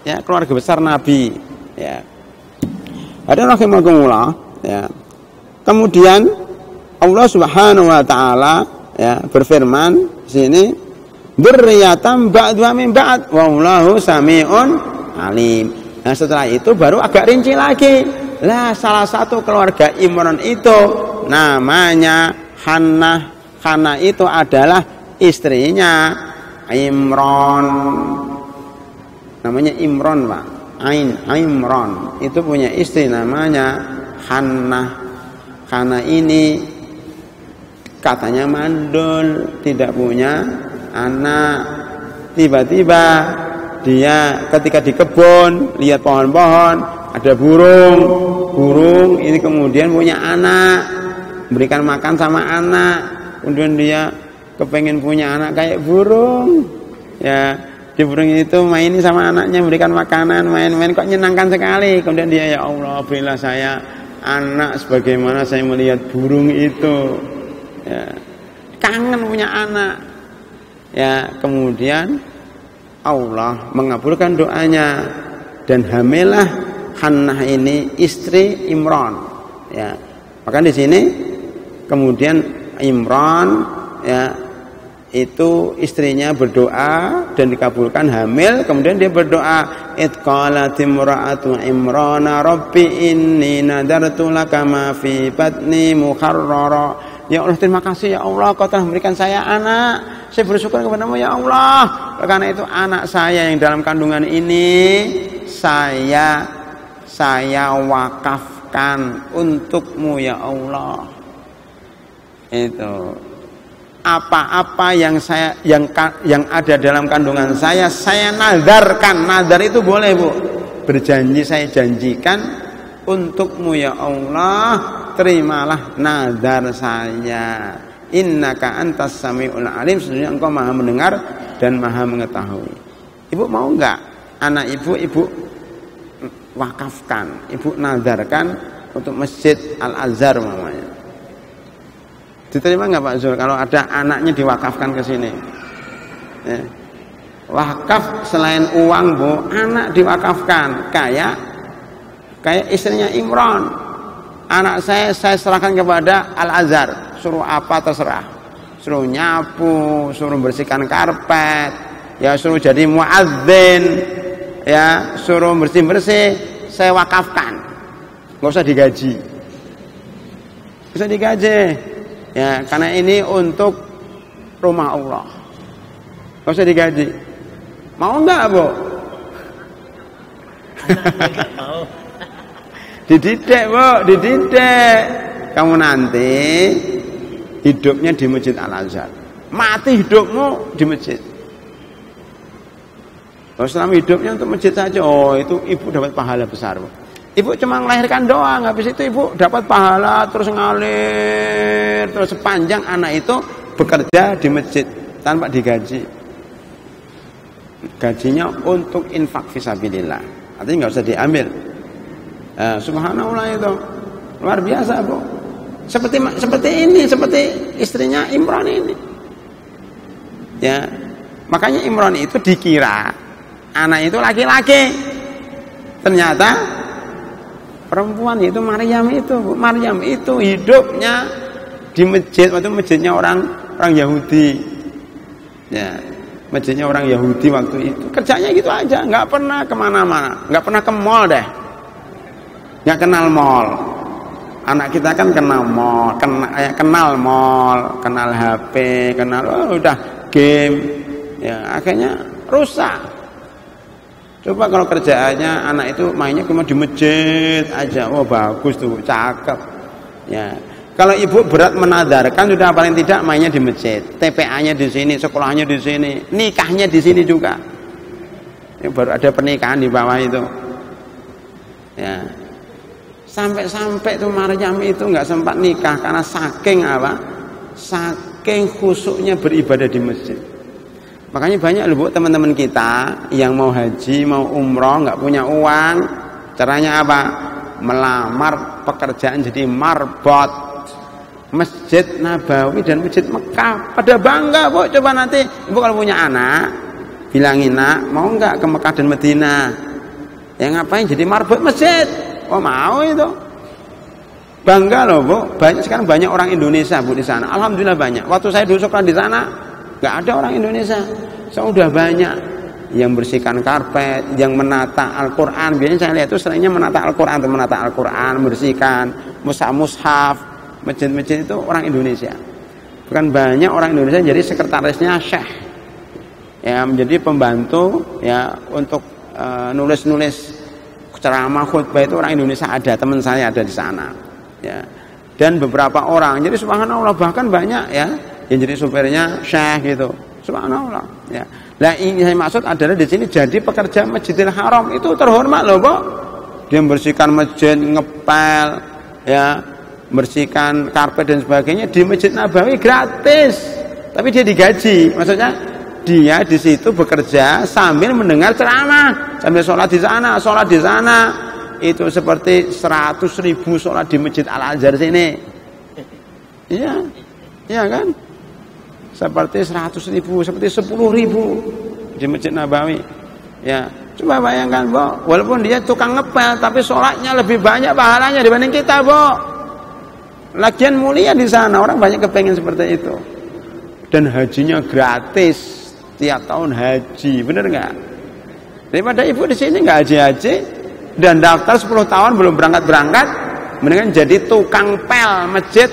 Ya, keluarga besar Nabi. Ya. Ada rahimahumullah. Ya. Kemudian Allah Subhanahu wa taala ya berfirman di sini, dzurriyyatan ba'dhuha min ba'd wallahu sami'un alim. Nah, setelah itu baru agak rinci lagi. Lah, salah satu keluarga Imran itu namanya Hannah. Hannah itu adalah istrinya Imran. Namanya Imran, Pak. Imran itu punya istri namanya Hannah. Hannah ini katanya mandul, tidak punya anak. Tiba-tiba dia ketika di kebun lihat pohon-pohon, ada burung ini kemudian punya anak, berikan makan sama anak. Kemudian dia kepengen punya anak kayak burung, ya. Di burung itu main sama anaknya, berikan makanan, main-main, kok menyenangkan sekali. Kemudian dia, ya Allah, berilah saya anak sebagaimana saya melihat burung itu. Ya, kangen punya anak. Ya, kemudian Allah mengabulkan doanya dan hamillah Hannah ini istri Imran. Ya, maka di sini kemudian Imran ya itu istrinya berdoa dan dikabulkan hamil. Kemudian dia berdoa, itqalat imra'atu Imrana rabbi inni nadartu laka ma fi batni muharrara. Ya Allah, terima kasih ya Allah, kau telah memberikan saya anak. Saya bersyukur kepadamu ya Allah. Karena itu anak saya yang dalam kandungan ini saya wakafkan untukmu ya Allah. Itu apa-apa yang ada dalam kandungan saya nadarkan. Nadar itu boleh, Bu. Berjanji, saya janjikan untukmu ya Allah, terimalah nadar saya. Innaka antas samiul alim, sesungguhnya engkau maha mendengar dan maha mengetahui. Ibu mau enggak anak ibu wakafkan, ibu nadarkan untuk Masjid Al-Azhar namanya? Diterima nggak Pak Zul kalau ada anaknya diwakafkan ke sini? Ya. Wakaf selain uang, Bu, anak diwakafkan kayak istrinya Imran. Anak saya serahkan kepada Al-Azhar, suruh apa terserah, suruh nyapu, suruh bersihkan karpet, ya suruh jadi muadzin, ya suruh bersih-bersih, saya wakafkan, nggak usah digaji, ya karena ini untuk rumah Allah, nggak usah digaji. Mau nggak, Bu? Dididik, Bu, dididik. Kamu nanti hidupnya di Masjid Al-Azhar. Mati hidupmu di masjid. Kalau selama hidupnya untuk masjid saja, oh itu ibu dapat pahala besar, Bu. Ibu cuma melahirkan doang, habis itu ibu dapat pahala terus ngalir terus sepanjang anak itu bekerja di masjid tanpa digaji. Gajinya untuk infak fisabilillah. Artinya nggak usah diambil. Subhanallah itu luar biasa, Bu. Seperti ini, seperti istrinya Imran ini. Ya, makanya Imran itu dikira anak itu laki-laki. Ternyata perempuan, yaitu Maryam itu. Maryam itu hidupnya di masjid, waktu masjidnya orang Yahudi. Ya, masjidnya orang Yahudi waktu itu. Kerjanya gitu aja, nggak pernah kemana-mana, nggak pernah ke mall deh, nggak kenal mall. Anak kita kan kenal mall, kenal mall, kenal HP, kenal udah game. Ya, akhirnya rusak. Coba kalau kerjaannya anak itu mainnya cuma di masjid aja, oh bagus tuh, cakep. Ya, kalau ibu berat menadarkan sudah paling tidak mainnya di masjid, TPA-nya di sini, sekolahnya di sini, nikahnya di sini juga. Ya, baru ada pernikahan di bawah itu. Ya, sampai tuh Maryam itu nggak sempat nikah karena saking apa? Saking khusyuknya beribadah di masjid. Makanya banyak loh, Bu, teman-teman kita yang mau haji, mau umroh, nggak punya uang. Caranya apa? Melamar pekerjaan jadi marbot. Masjid Nabawi dan Masjid Mekah. Pada bangga, Bu. Coba nanti Ibu kalau punya anak, bilangin, nak, mau nggak ke Mekah dan Madinah? Ya ngapain jadi marbot masjid? Oh mau itu. Bangga loh, Bu. Sekarang banyak orang Indonesia, Bu, di sana. Alhamdulillah banyak. Waktu saya dulu sekolah di sana, nggak ada orang Indonesia. Sudah banyak yang bersihkan karpet, yang menata Al-Quran. Biasanya saya lihat itu seringnya menata Al-Quran, bersihkan mushaf, masjid-masjid itu orang Indonesia. Bukan banyak orang Indonesia jadi sekretarisnya syekh, ya, menjadi pembantu ya untuk nulis-nulis ceramah khutbah itu orang Indonesia ada, teman saya ada di sana. Ya. Dan beberapa orang, jadi subhanallah bahkan banyak ya yang jadi supirnya syekh gitu, subhanallah. Ya, nah ini saya maksud adalah di sini jadi pekerja Masjidil Haram itu terhormat loh, Bu. Dia membersihkan masjid, ngepel, ya, bersihkan karpet dan sebagainya di Masjid Nabawi gratis, tapi dia digaji. Maksudnya dia di situ bekerja sambil mendengar ceramah, sambil sholat di sana. Itu seperti 100.000 sholat di Masjid Al-Azhar sini. Iya, iya kan? Seperti 100.000, seperti 10.000 di Masjid Nabawi. Ya, coba bayangkan, Bu, walaupun dia tukang ngepel, tapi sholatnya lebih banyak pahalanya dibanding kita, Bu. Lagian mulia di sana, orang banyak kepengen seperti itu. Dan hajinya gratis, tiap tahun haji, bener nggak? Daripada ibu di sini nggak haji-haji dan daftar 10 tahun belum berangkat, mendingan jadi tukang pel Masjid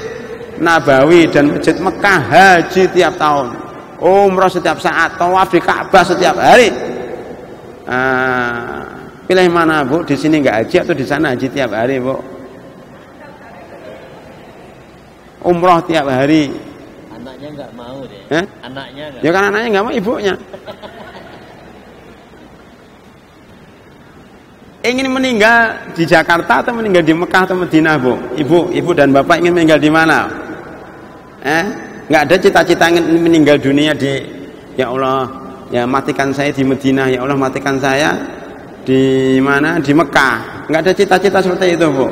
Nabawi dan Masjid Mekah, haji tiap tahun, umroh setiap saat, tawaf di Ka'bah setiap hari. Pilih mana, Bu? Di sini nggak haji atau di sana haji tiap hari, Bu? Umroh tiap hari. Anaknya nggak mau deh. Anaknya nggak. Ya kan anaknya nggak mau, ibunya. Ingin meninggal di Jakarta atau meninggal di Mekah atau Madinah, Bu? Ibu dan bapak ingin meninggal di mana? Nggak ada cita-cita ingin meninggal dunia di, ya Allah, ya matikan saya di Madinah, ya Allah matikan saya di mana? Di Mekah. Nggak ada cita-cita seperti itu, Bu.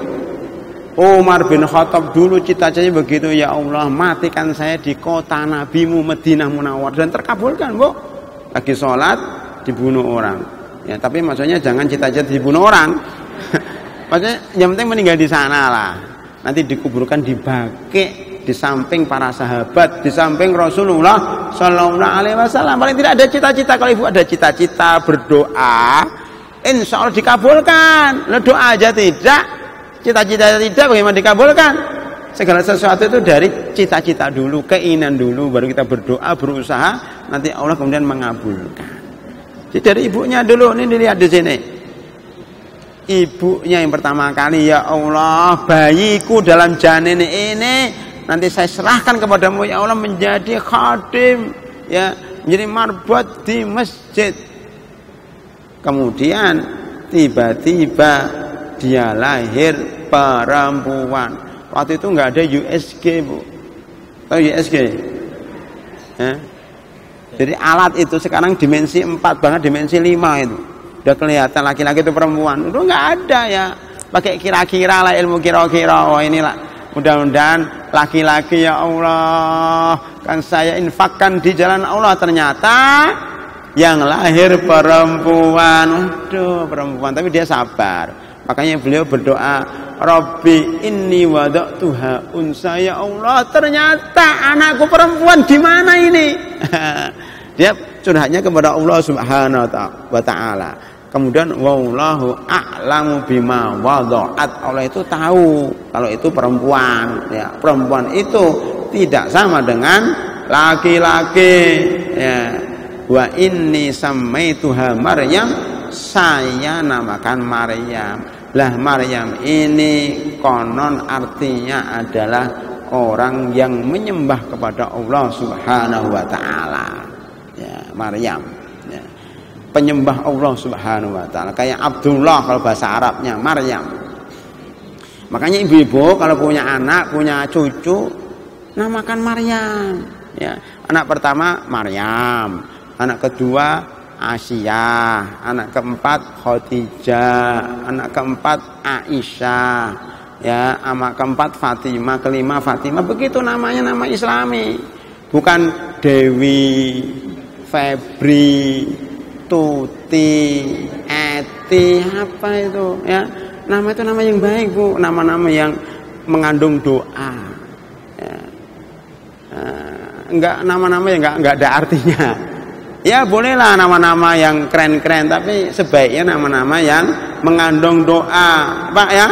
Umar bin Khattab dulu cita-citanya begitu, ya Allah matikan saya di kota Nabimu Madinah Munawwar, dan terkabulkan, Bu. Lagi sholat dibunuh orang. Ya, tapi maksudnya jangan cita-cita dibunuh orang. Maksudnya yang penting meninggal di sana lah. Nanti dikuburkan di Baqi, di samping para sahabat, di samping Rasulullah Sallallahu Alaihi Wasallam. Paling tidak ada cita-cita. Kalau ibu ada cita-cita berdoa, insya Allah dikabulkan. Lo doa aja tidak, cita-cita tidak, bagaimana dikabulkan? Segala sesuatu itu dari cita-cita dulu, keinginan dulu, baru kita berdoa, berusaha, nanti Allah kemudian mengabulkan. Jadi dari ibunya dulu, ini dilihat di sini. ibunya yang pertama kali, ya Allah, bayiku dalam janin ini nanti saya serahkan kepadamu ya Allah menjadi khadim, ya, menjadi marbot di masjid. Kemudian tiba-tiba dia lahir perempuan. Waktu itu nggak ada USG, Bu. Tahu USG? Ya. Jadi alat itu sekarang dimensi 4 banget, dimensi 5 itu. Udah kelihatan laki-laki itu perempuan. Itu nggak ada ya. Pakai kira-kira lah, ilmu kira-kira. Oh inilah. Mudah-mudahan laki-laki ya Allah. Kan saya infakkan di jalan Allah. Ternyata yang lahir perempuan. Waduh, perempuan. Tapi dia sabar. Makanya beliau berdoa, Rabbi inni wada'tuha unsa ya Allah. Ternyata anakku perempuan, di mana ini? Dia curhatnya kepada Allah Subhanahu wa taala. Kemudian wallahu a'lamu bima wada'at. Allah itu tahu kalau itu perempuan, ya. Perempuan itu tidak sama dengan laki-laki, ya. Wa inni sammaituha Maryam, saya namakan Maryam. Lah Maryam ini konon artinya adalah orang yang menyembah kepada Allah Subhanahu wa taala. Ya, Maryam, ya. Penyembah Allah Subhanahu wa taala. Kayak Abdullah kalau bahasa Arabnya, Maryam. Makanya ibu-ibu kalau punya anak, punya cucu, namakan Maryam, ya. Anak pertama Maryam, anak kedua Asia, anak keempat Khadijah, anak keempat Aisyah, ya, anak keempat Fatimah, kelima Fatimah. Begitu namanya, nama Islami. Bukan Dewi, Febri, Tuti, Eti, apa itu, ya. Nama itu nama yang baik, Bu. Nama-nama yang mengandung doa, ya. Enggak nama-nama yang enggak ada artinya. Ya bolehlah nama-nama yang keren-keren, tapi sebaiknya nama-nama yang mengandung doa, Pak, ya.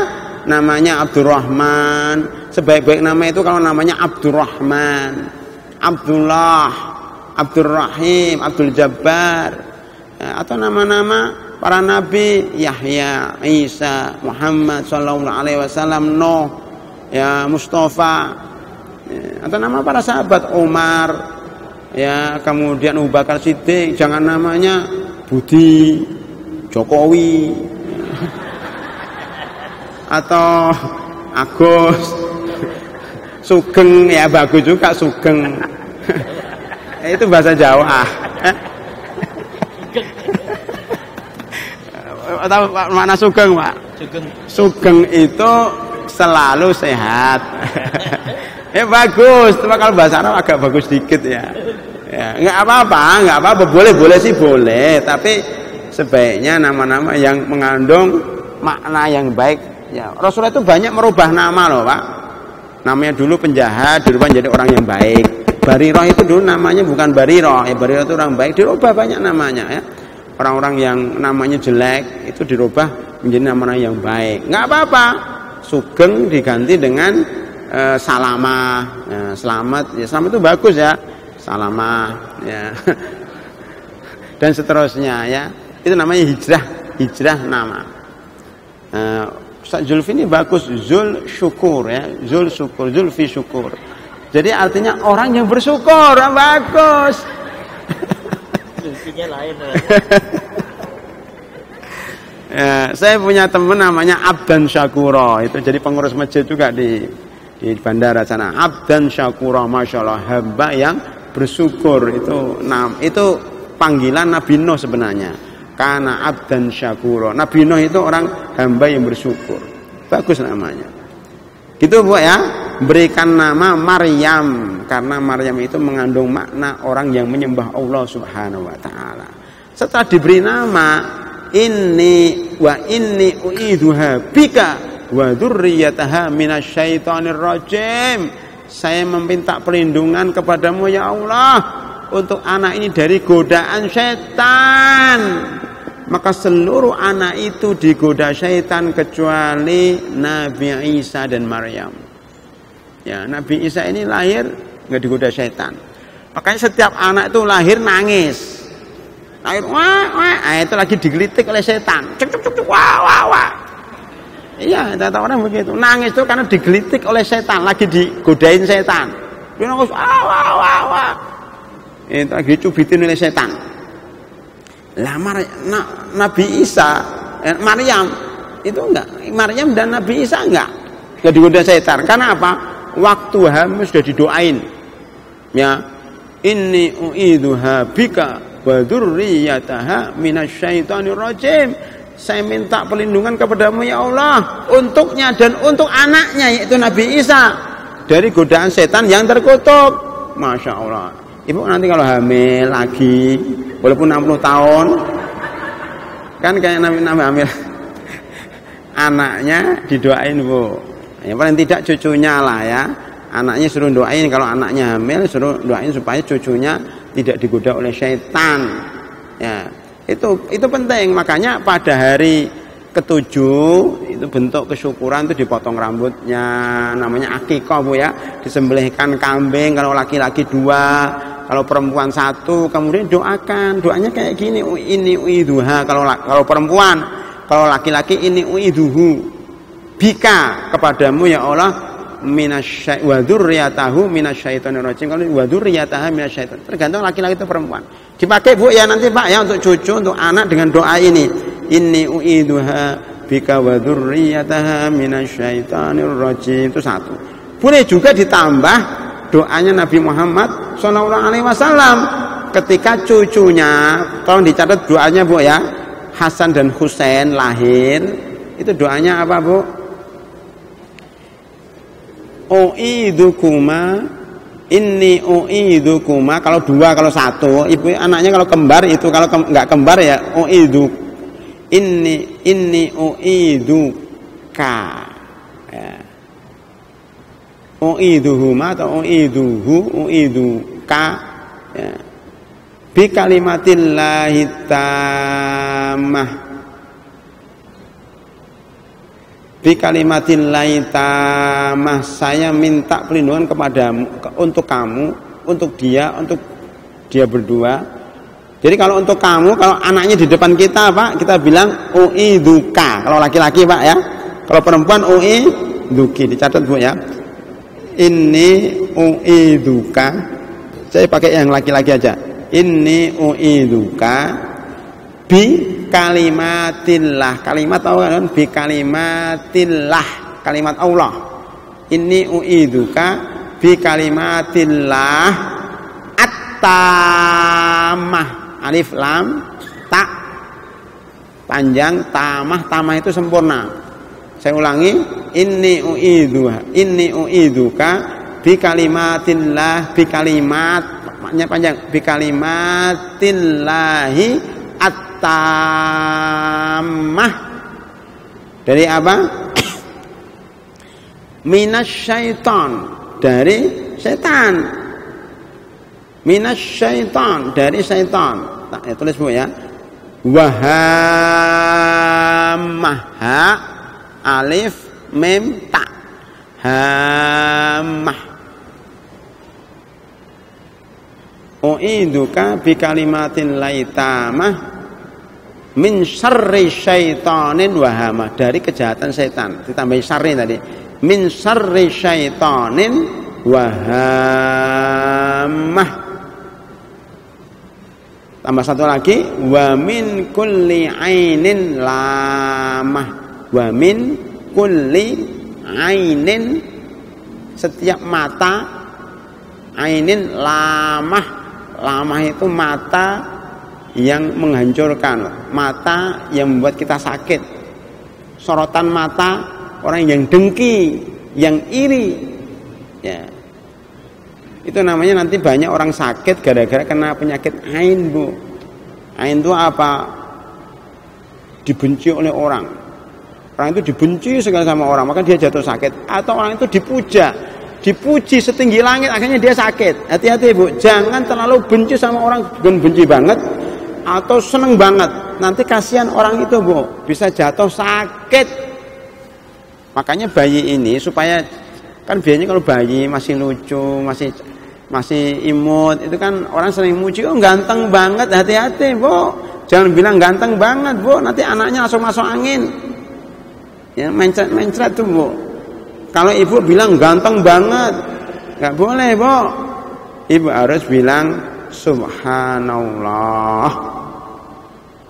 Namanya Abdurrahman, sebaik-baik nama itu kalau namanya Abdurrahman, Abdullah, Abdurrahim, Abdul Jabbar, ya, atau nama-nama para nabi, Yahya, Isa, Muhammad sallallahu alaihi wasallam, Nuh, ya, Mustafa, ya, atau nama para sahabat, Umar, ya, kemudian Abu Bakar Siddiq. Jangan namanya Budi, Jokowi, atau Agus, Sugeng, ya bagus juga Sugeng. Itu bahasa Jawa. Tahu makna Sugeng, Pak? Sugeng itu selalu sehat. Ya bagus, cuma kalau bahasa Arab agak bagus dikit, ya. Ya, nggak apa-apa, boleh sih boleh, tapi sebaiknya nama-nama yang mengandung makna yang baik. Ya, Rasulullah itu banyak merubah nama loh, Pak. Namanya dulu penjahat, dirubah jadi orang yang baik. Bariroh itu dulu namanya bukan Bariroh, ya Bariroh itu orang baik, dirubah banyak namanya, ya. Orang-orang yang namanya jelek itu dirubah menjadi nama yang baik. Nggak apa-apa, Sugeng diganti dengan Salamah, ya, selamat, ya selamat itu bagus, ya. Salamah, ya. Dan seterusnya, ya. Itu namanya hijrah nama. Ustaz Zulfi ini bagus, Zul Syukur, ya. Zul Syukur, Zulfi Syukur. Jadi artinya orang yang bersyukur, bagus. Zulfinya lain. Ya, saya punya teman namanya Abdan Syakuro, itu jadi pengurus masjid juga di bandara sana. Abdan Syakuro, masya Allah, hamba yang bersyukur. Itu panggilan Nabi Nuh sebenarnya. Karena Abdan Syakuro, Nabi Nuh itu orang hamba yang bersyukur. Bagus namanya. Gitu, Bu, ya. Berikan nama Maryam karena Maryam itu mengandung makna orang yang menyembah Allah Subhanahu wa taala. Setelah diberi nama inni u'idzuha bika wa dzurriyyataha minasyaitonir rajim. Saya meminta perlindungan kepadamu ya Allah untuk anak ini dari godaan setan. Maka seluruh anak itu digoda setan kecuali Nabi Isa dan Maryam. Ya, Nabi Isa ini lahir nggak digoda setan. Makanya setiap anak itu lahir nangis. Lahir wah, itu lagi digelitik oleh setan. Cuk wah. Iya, rata orang begitu. Nangis itu karena digelitik oleh setan, lagi digodain setan. Dia nangis, wah. Itu lagi dicubitin oleh setan. Lah Nabi Isa, Maryam itu enggak. Maryam dan Nabi Isa enggak digoda setan. Karena apa? Waktu hamil sudah didoain. Ya, inni u'iduha bika wa dzurriyyataha minasyaitonir rajim. Saya minta perlindungan kepadamu ya Allah untuknya dan untuk anaknya yaitu Nabi Isa dari godaan setan yang terkutuk. Masya Allah. Ibu nanti kalau hamil lagi walaupun 60 tahun kan kayak Nabi hamil anaknya didoain Bu. Ya paling tidak cucunya lah ya. Anaknya suruh doain, kalau anaknya hamil suruh doain supaya cucunya tidak digoda oleh setan. Ya, itu penting. Makanya pada hari ke-7 itu bentuk kesyukuran itu dipotong rambutnya, namanya akikah Bu ya. Disembelihkan kambing kalau laki-laki 2, kalau perempuan 1, kemudian doakan. Doanya kayak gini, ini uiduha kalau perempuan, kalau laki-laki ini uiduhu bika kepadamu ya Allah wa dzurriyyatahu minasyaitonir rajim. Kalau wa dzurriyyataha minasyaiton, tergantung laki-laki atau perempuan. Dipakai Bu ya nanti Pak ya untuk cucu, untuk anak dengan doa ini. Inni u'iduha bika wa dzurriyyataha minasyaitonir rajim. Itu 1. Boleh juga ditambah doanya Nabi Muhammad sallallahu alaihi wasallam ketika cucunya, tolong dicatat doanya Bu ya. Hasan dan Husain lahir, itu doanya apa Bu? U'idukuma inni u'idukuma, kalau 2, kalau 1 ibu anaknya, kalau kembar itu, kalau enggak kembar ya u'iduk inni u'iduka ya. U'iduhuma atau u'iduka ya. Bi kalimatillahi tammah, bi kalimatillahi tammah, saya minta perlindungan kepadamu, untuk kamu, untuk dia berdua. Jadi kalau untuk kamu, kalau anaknya di depan kita Pak, kita bilang u'iduka. Kalau laki-laki Pak ya. Kalau perempuan u'iduki. Dicatat Bu ya. Ini u'iduka. Saya pakai yang laki-laki aja. Ini u'iduka bi kalimatillah. Kalimat tahu kan? Bi kalimatillah, kalimat Allah. Ini u'iduka bi kalimatillah at-tammah. Alif lam ta panjang, tamah itu sempurna. Saya ulangi, inni u'iduka bi kalimatillah, bi kalimat maknanya panjang, bi kalimatillahi at-tammah. Dari apa? Minasyaiton, dari setan. Minasyaiton, dari setan. Ya, tulis Bu ya. Wahammah, ha alif mim ta, hammah. U'iduka bi kalimatin laitamah min syarri syaitanin wahamah, dari kejahatan setan. Ditambahi syarri tadi. Min syarri syaitanin wahamah. Tambah 1 lagi, wa min kulli ainin lamah. Wa min kulli ainin, setiap mata, ainin lamah. Lamah itu mata yang menghancurkan, mata yang membuat kita sakit. Sorotan mata orang yang dengki, yang iri. Ya. Itu namanya nanti banyak orang sakit gara-gara kena penyakit ain Bu. Ain itu apa? Dibenci oleh orang. Orang itu dibenci sekali sama orang, maka dia jatuh sakit. Atau orang itu dipuji setinggi langit, akhirnya dia sakit. Hati-hati Bu, jangan terlalu benci sama orang, bukan benci banget atau seneng banget. Nanti kasihan orang itu Bu, bisa jatuh sakit. Makanya bayi ini supaya, kan biasanya kalau bayi masih lucu, masih imut, itu kan orang sering muji, oh ganteng banget. Hati-hati Bu, jangan bilang ganteng banget Bu, nanti anaknya langsung masuk angin. Ya, mencret tuh, Bu. Kalau ibu bilang ganteng banget, nggak boleh, Bu. Ibu harus bilang subhanallah.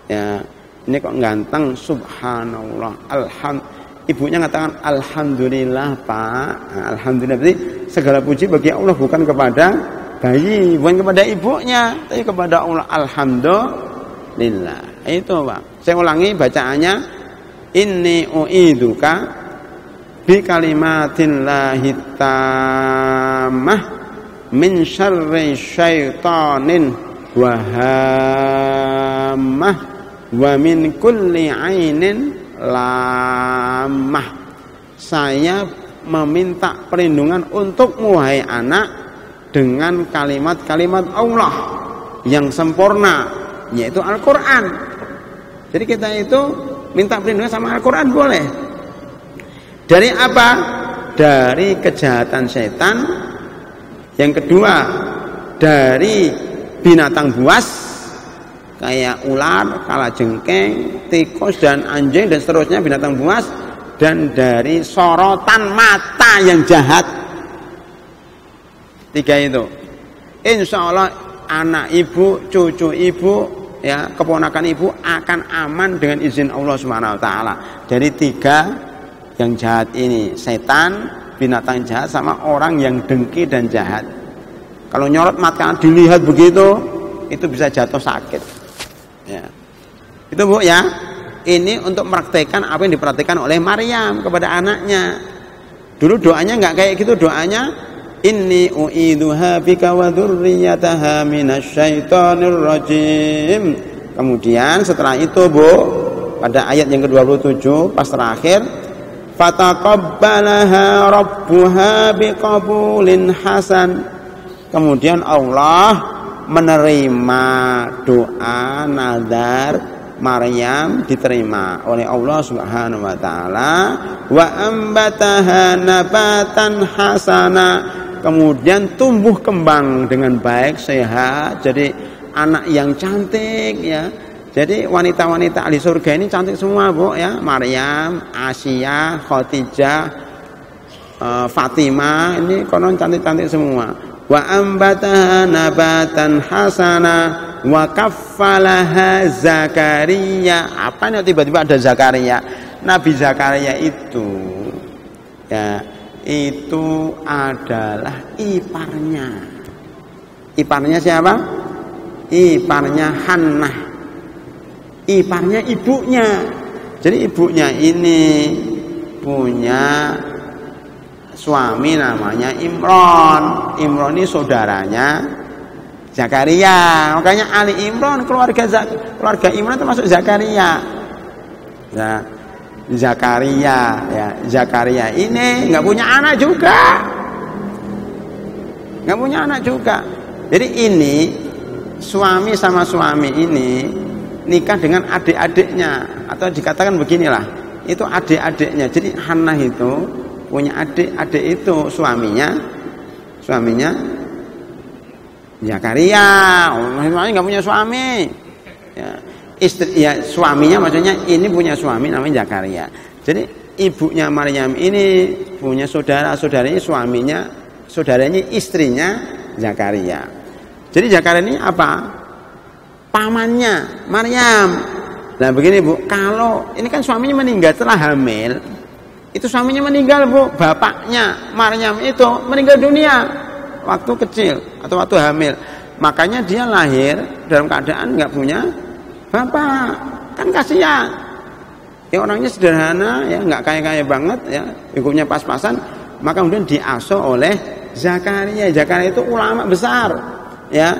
Ya, ini kok ganteng, subhanallah. Ibunya mengatakan alhamdulillah, Pak. Nah, alhamdulillah berarti segala puji bagi Allah, bukan kepada bayi, bukan kepada ibunya, tapi kepada Allah. Alhamdulillah. Itu, Pak. Saya ulangi bacaannya. Inni u'iduka bi kalimatillahi tammah min syarri syaitanin wa hammah wa min kulli ainin lamah. Saya meminta perlindungan untukmu, wahai anak, dengan kalimat-kalimat Allah yang sempurna, yaitu Al-Quran. Jadi kita itu minta perlindungan sama Al-Quran boleh. Dari apa? Dari kejahatan setan. Yang kedua, dari binatang buas kayak ular, kalajengking, tikus dan anjing dan seterusnya, binatang buas. Dan dari sorotan mata yang jahat. 3 itu. Insya Allah anak ibu, cucu ibu, ya, keponakan ibu akan aman dengan izin Allah Subhanahu wa taala. Dari 3 yang jahat ini, setan, binatang jahat, sama orang yang dengki dan jahat. Kalau nyorot mata dilihat begitu, itu bisa jatuh sakit. Ya. Itu, Bu, ya. Ini untuk mempraktekkan apa yang diperhatikan oleh Maryam kepada anaknya. Dulu doanya enggak kayak gitu, doanya inni u'iduha bika wa dzurriyyataha minasyaitonir rajim. Kemudian setelah itu, Bu, pada ayat yang ke-27 pas terakhir, fataqabbalaha rabbuha biqabulin hasan. Kemudian Allah menerima doa nazar Maryam, diterima oleh Allah Subhanahu wa taala. Wa ambataha nabatan hasana. Kemudian tumbuh kembang dengan baik, sehat, jadi anak yang cantik, ya. Jadi wanita-wanita ahli surga ini cantik semua, Bu, ya. Maryam, Asia, Khadijah, Fatimah, ini konon cantik-cantik semua. Wa ambataha nabatan hasana wa kaffalaha Zakaria. Apa nih tiba-tiba ada Zakaria? Nabi Zakaria itu, ya, itu adalah iparnya. Iparnya siapa? Iparnya Hannah. Iparnya ibunya. Jadi ibunya ini punya suami namanya Imran. Imran ini saudaranya Zakaria. Makanya Ali Imran, keluarga Imran termasuk Zakaria. Nah, Zakaria, ya, Zakaria ini nggak punya anak juga. Nggak punya anak juga. Jadi ini suami sama suami ini nikah dengan adik-adiknya, atau dikatakan beginilah, itu adik-adiknya. Jadi Hannah itu punya adik itu suaminya Zakaria. Suaminya nggak punya suami, ya, istri, ya, suaminya maksudnya ini punya suami namanya Zakaria. Jadi ibunya Maryam ini punya saudara-saudaranya, saudaranya istrinya Zakaria. Jadi Zakaria ini apa? Pamannya Maryam. Nah begini, Bu, kalau ini kan suaminya meninggal setelah hamil, itu suaminya meninggal, Bu, bapaknya Maryam itu meninggal dunia waktu kecil atau waktu hamil. Makanya dia lahir dalam keadaan nggak punya bapak, kan kasihan. Ya, orangnya sederhana, ya, nggak kaya-kaya banget, ya, hidupnya pas-pasan. Maka kemudian diasuh oleh Zakaria. Zakaria itu ulama besar, ya,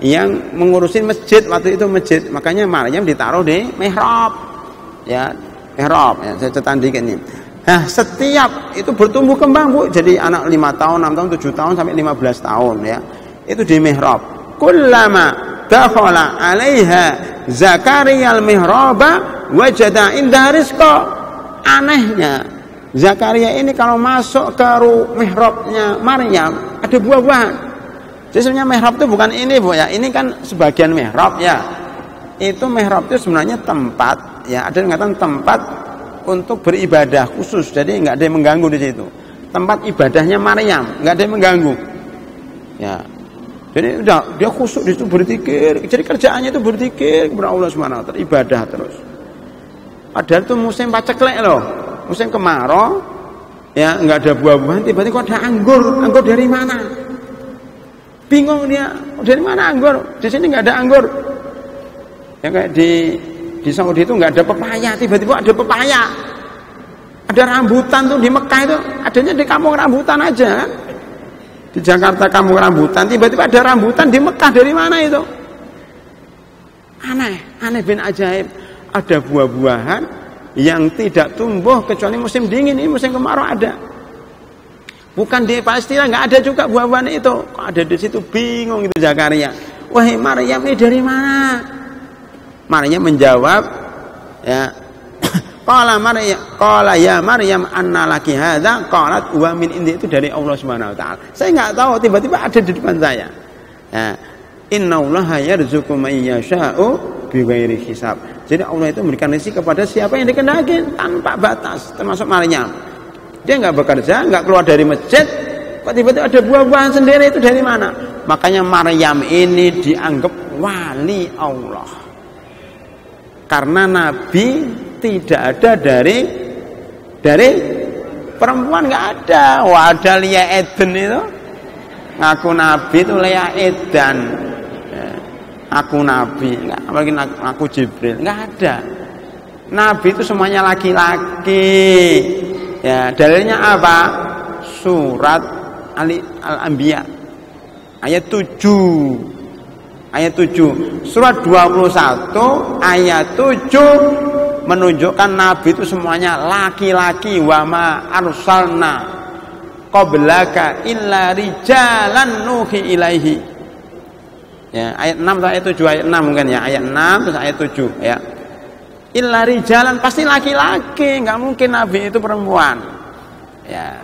yang mengurusin masjid waktu itu, masjid. Makanya Maryam ditaruh di mihrab, ya, mihrab, ya, saya cetandik ini. Nah, setiap itu bertumbuh kembang, Bu, jadi anak 5 tahun, 6 tahun, 7 tahun sampai 15 tahun, ya. Itu di mihrab. Kullama dakhala 'alaiha Zakaria al-mihraba wajada indaha rizqa. Anehnya, Zakaria ini kalau masuk ke mihrabnya Maryam ada buah-buahan. Jadi sebenarnya mihrab itu bukan ini, Bu, ya. Ini kan sebagian mihrab, ya. Itu mihrab itu sebenarnya tempat, ya, ada yang mengatakan tempat untuk beribadah khusus, jadi nggak ada yang mengganggu di situ. Tempat ibadahnya Maryam, nggak ada yang mengganggu. Ya, jadi udah dia khusus di situ berzikir. Jadi kerjaannya itu berzikir kepada Allah Subhanahu wa taala, ibadah terus. Padahal itu musim paceklik loh, musim kemarau, ya nggak ada buah-buahan. Tiba-tiba ada anggur. Anggur dari mana? Bingung dia, dari mana anggur? Di sini nggak ada anggur. Ya kayak di Saudi itu nggak ada pepaya, tiba-tiba ada pepaya. Ada rambutan tuh di Mekah itu, adanya di kampung rambutan aja kan? Di Jakarta kampung rambutan, tiba-tiba ada rambutan di Mekah, dari mana itu? Aneh bin ajaib. Ada buah-buahan yang tidak tumbuh kecuali musim dingin, ini musim kemarau ada. Bukan di Palestina nggak ada juga buah-buahan itu. Kok ada di situ, bingung itu Zakaria. Wahai Maryam, ini dari mana? Maryam menjawab, ya, qala ya Maryam anna laki hadza, qalat wa min indi, itu dari Allah Subhanahu wa taala. Saya enggak tahu, tiba-tiba ada di depan saya. Ya. Innallaha yarzuqu man yasha'u bighairi hisab. Jadi Allah itu memberikan rezeki kepada siapa yang dikehendaki tanpa batas, termasuk Maryam. Dia enggak bekerja, enggak keluar dari masjid, kok tiba-tiba ada buah-buahan sendiri, itu dari mana? Makanya Maryam ini dianggap wali Allah. Karena Nabi tidak ada dari perempuan, nggak ada. Ada Lia Eden itu ngaku Nabi, itu Lia Eden. Aku Nabi, nggak, apalagi aku Jibril, nggak ada. Nabi itu semuanya laki-laki. Ya, dalilnya apa? Surat Al-Anbiya ayat 7. Ayat 7, surat 21 ayat 7 menunjukkan Nabi itu semuanya laki-laki. Wa ma arsalna qablaka illa rijalan nuhi ilaihi. Ya, ayat 6 atau ayat 7, ayat 6 mungkin ya, ayat 6 terus ayat 7 ya. Illa rijalan, pasti laki-laki, nggak mungkin Nabi itu perempuan. Ya.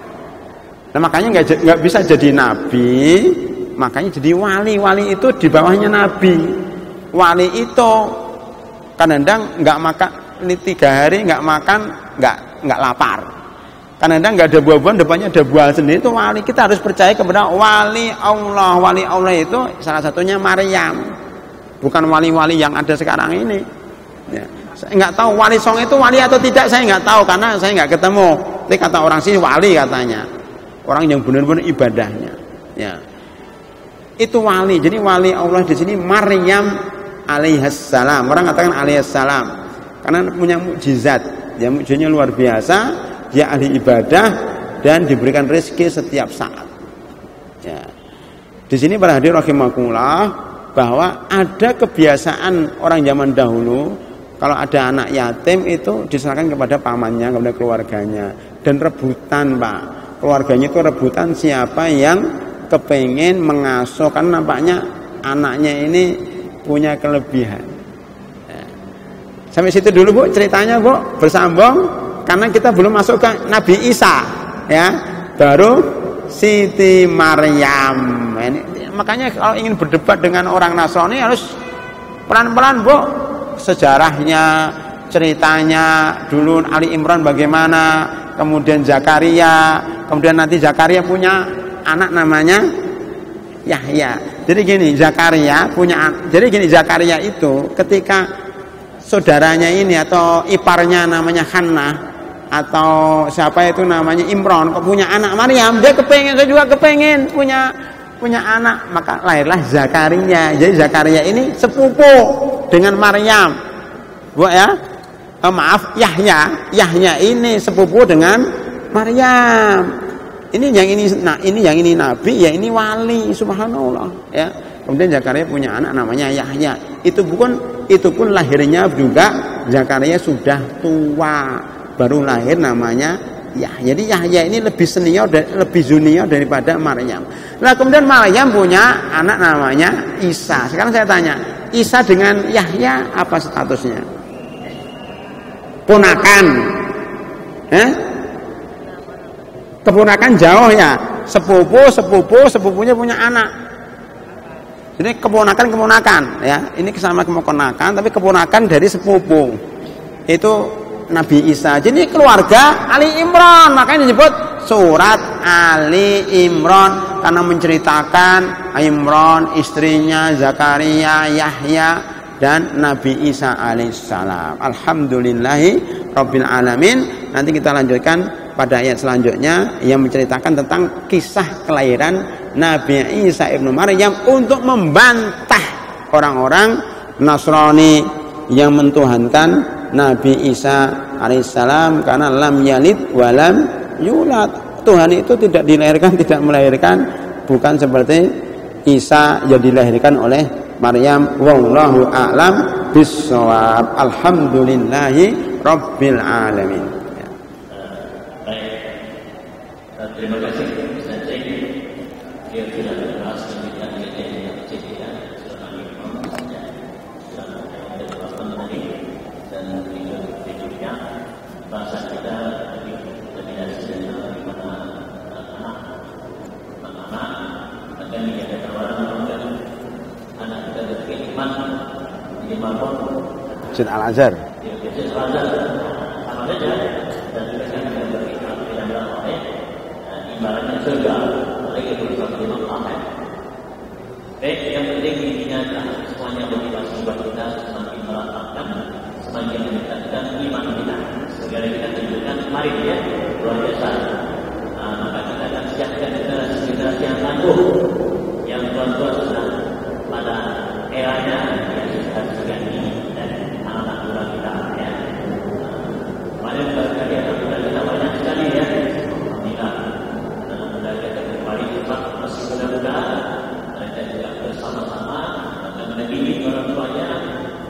Nah, makanya nggak bisa jadi nabi. Makanya jadi wali itu di bawahnya Nabi. Wali itu kadang-kadang nggak makan, ini 3 hari nggak makan, nggak lapar. Kadang-kadang nggak ada buah-buahan, depannya ada buah sendiri, itu wali. Kita harus percaya kepada wali Allah. Wali Allah itu salah satunya Maryam. Bukan wali-wali yang ada sekarang ini. Ya. Saya nggak tahu wali song itu wali atau tidak, saya nggak tahu karena saya nggak ketemu. Tapi kata orang sih wali katanya. Orang yang benar-benar ibadahnya. Ya. Itu wali. Jadi wali Allah di sini Maryam alaihissalam. Orang katakan alaihissalam karena punya mukjizat. Ya, mukjizatnya luar biasa. Dia ahli ibadah dan diberikan rezeki setiap saat. Ya. Di sini para hadirin rahimakumullah bahwa ada kebiasaan orang zaman dahulu kalau ada anak yatim itu diserahkan kepada pamannya, kepada keluarganya, dan rebutan, Pak. Keluarganya itu rebutan siapa yang kepengen mengasuh, karena nampaknya anaknya ini punya kelebihan. Ya. Sampai situ dulu Bu ceritanya Bu, bersambung karena kita belum masuk ke Nabi Isa ya, baru Siti Maryam. Ini, makanya kalau ingin berdebat dengan orang Nasrani harus pelan-pelan Bu, sejarahnya, ceritanya dulu Ali Imran bagaimana, kemudian Zakaria, kemudian nanti Zakaria punya anak namanya Yahya. Jadi gini, Zakaria Zakaria itu ketika saudaranya ini atau iparnya namanya Hannah atau siapa itu namanya Imran kok punya anak Maryam, dia kepengen, saya juga kepengen punya anak, maka lahirlah Zakaria. Jadi Zakaria ini sepupu dengan Maryam. Bu ya? Maaf, Yahya ini sepupu dengan Maryam. Ini yang ini nabi, ya ini wali, subhanallah ya. Kemudian Zakaria punya anak namanya Yahya. Itu pun lahirnya juga Zakaria sudah tua, baru lahir namanya Yahya. Jadi Yahya ini lebih senior dan lebih junior daripada Maryam. Nah, kemudian Maryam punya anak namanya Isa. Sekarang saya tanya, Isa dengan Yahya apa statusnya? Ponakan. Keponakan jauh ya, sepupunya punya anak. Jadi keponakan ya, ini sama keponakan, tapi keponakan dari sepupu. Itu Nabi Isa. Jadi keluarga Ali Imran, makanya disebut surat Ali Imran karena menceritakan Imran, istrinya Zakaria, Yahya dan Nabi Isa alaihissalam. Alhamdulillahi rabbil alamin. Nanti kita lanjutkan pada ayat selanjutnya yang menceritakan tentang kisah kelahiran Nabi Isa ibnu Maryam untuk membantah orang-orang Nasrani yang mentuhankan Nabi Isa alaihissalam karena lam yalid walam yulad. Tuhan itu tidak dilahirkan, tidak melahirkan, bukan seperti Isa yang dilahirkan oleh Maryam. Wallahu a'lam bissawab. Alhamdulillahi rabbil alamin. Terima kasih Ustaz Zaini. Dia sudah membahas tentang kejadian yang kejadian selama ini dan berikutnya bahasa kita lebih dari mana akan menjadi tawaran anak kita beriman di Malbon Masjid Al-Azhar. Masjid Al-Azhar sama saja dan kita akan beriman tidak boleh ibaratnya surga lagi berusaha dengan amal. Baik, yang penting intinya adalah semuanya motivasi buat kita semakin merapatkan, semakin meningkatkan iman kita. Segera kita tunjukkan kemarin ya, luar biasa. Maka kita akan siapkan generasi yang tangguh, yang tuan-tuan sudah pada eranya yang sudah terganti dan anak-anak muda kita ya. Kemarin barangkali anak-anak kita banyak sekali ya. Masih muda-muda mereka juga bersama-sama akan mendidik orang tuanya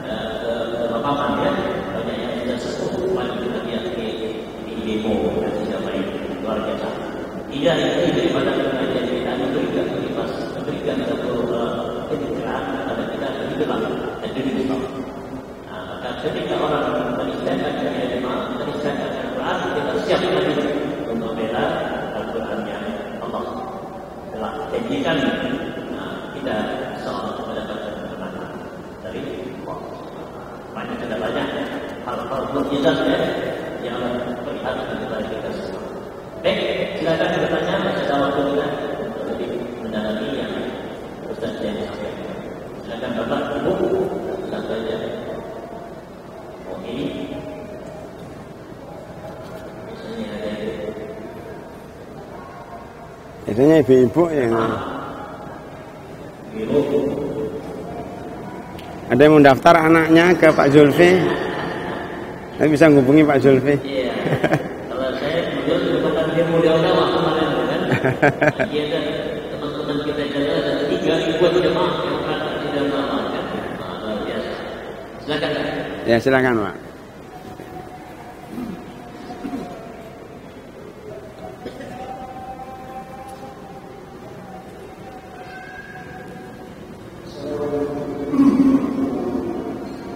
ke lapangan ya, banyak yang sudah sepuh mari kita lihat di demo dan tidak baik luar biasa. Tidak itu daripada pengajian kita memberikan satu pencerahan kepada kita begitulah dan demikian. Maka ketika orang menistakan Al-Quran kita siap lagi untuk bela Al-Quran yang Allah telah janjikan kita seolah mendapatkan kemenangan dari Allah. Banyak tidak banyak hal-hal mukjizat yang perlihatkan kepada kita semua. Baik, silakan bertanya, masih ada waktu kita untuk lebih mendalami yang Ustaz yang sampaikan. Silakan Bapak, Ibu, silakan saja. Oke. Biasanya ibu-ibu yang ada yang mendaftar anaknya ke Pak Zulfi, saya bisa menghubungi Pak Zulfi. Iya. Kalau saya kemudian bukan dia mudah-mudahan kemarin kan. Iya kan teman-teman kita jalan ada 3.000 jemaah yang berada di dalam kan. Luar biasa. Silakan. Ya silakan Pak.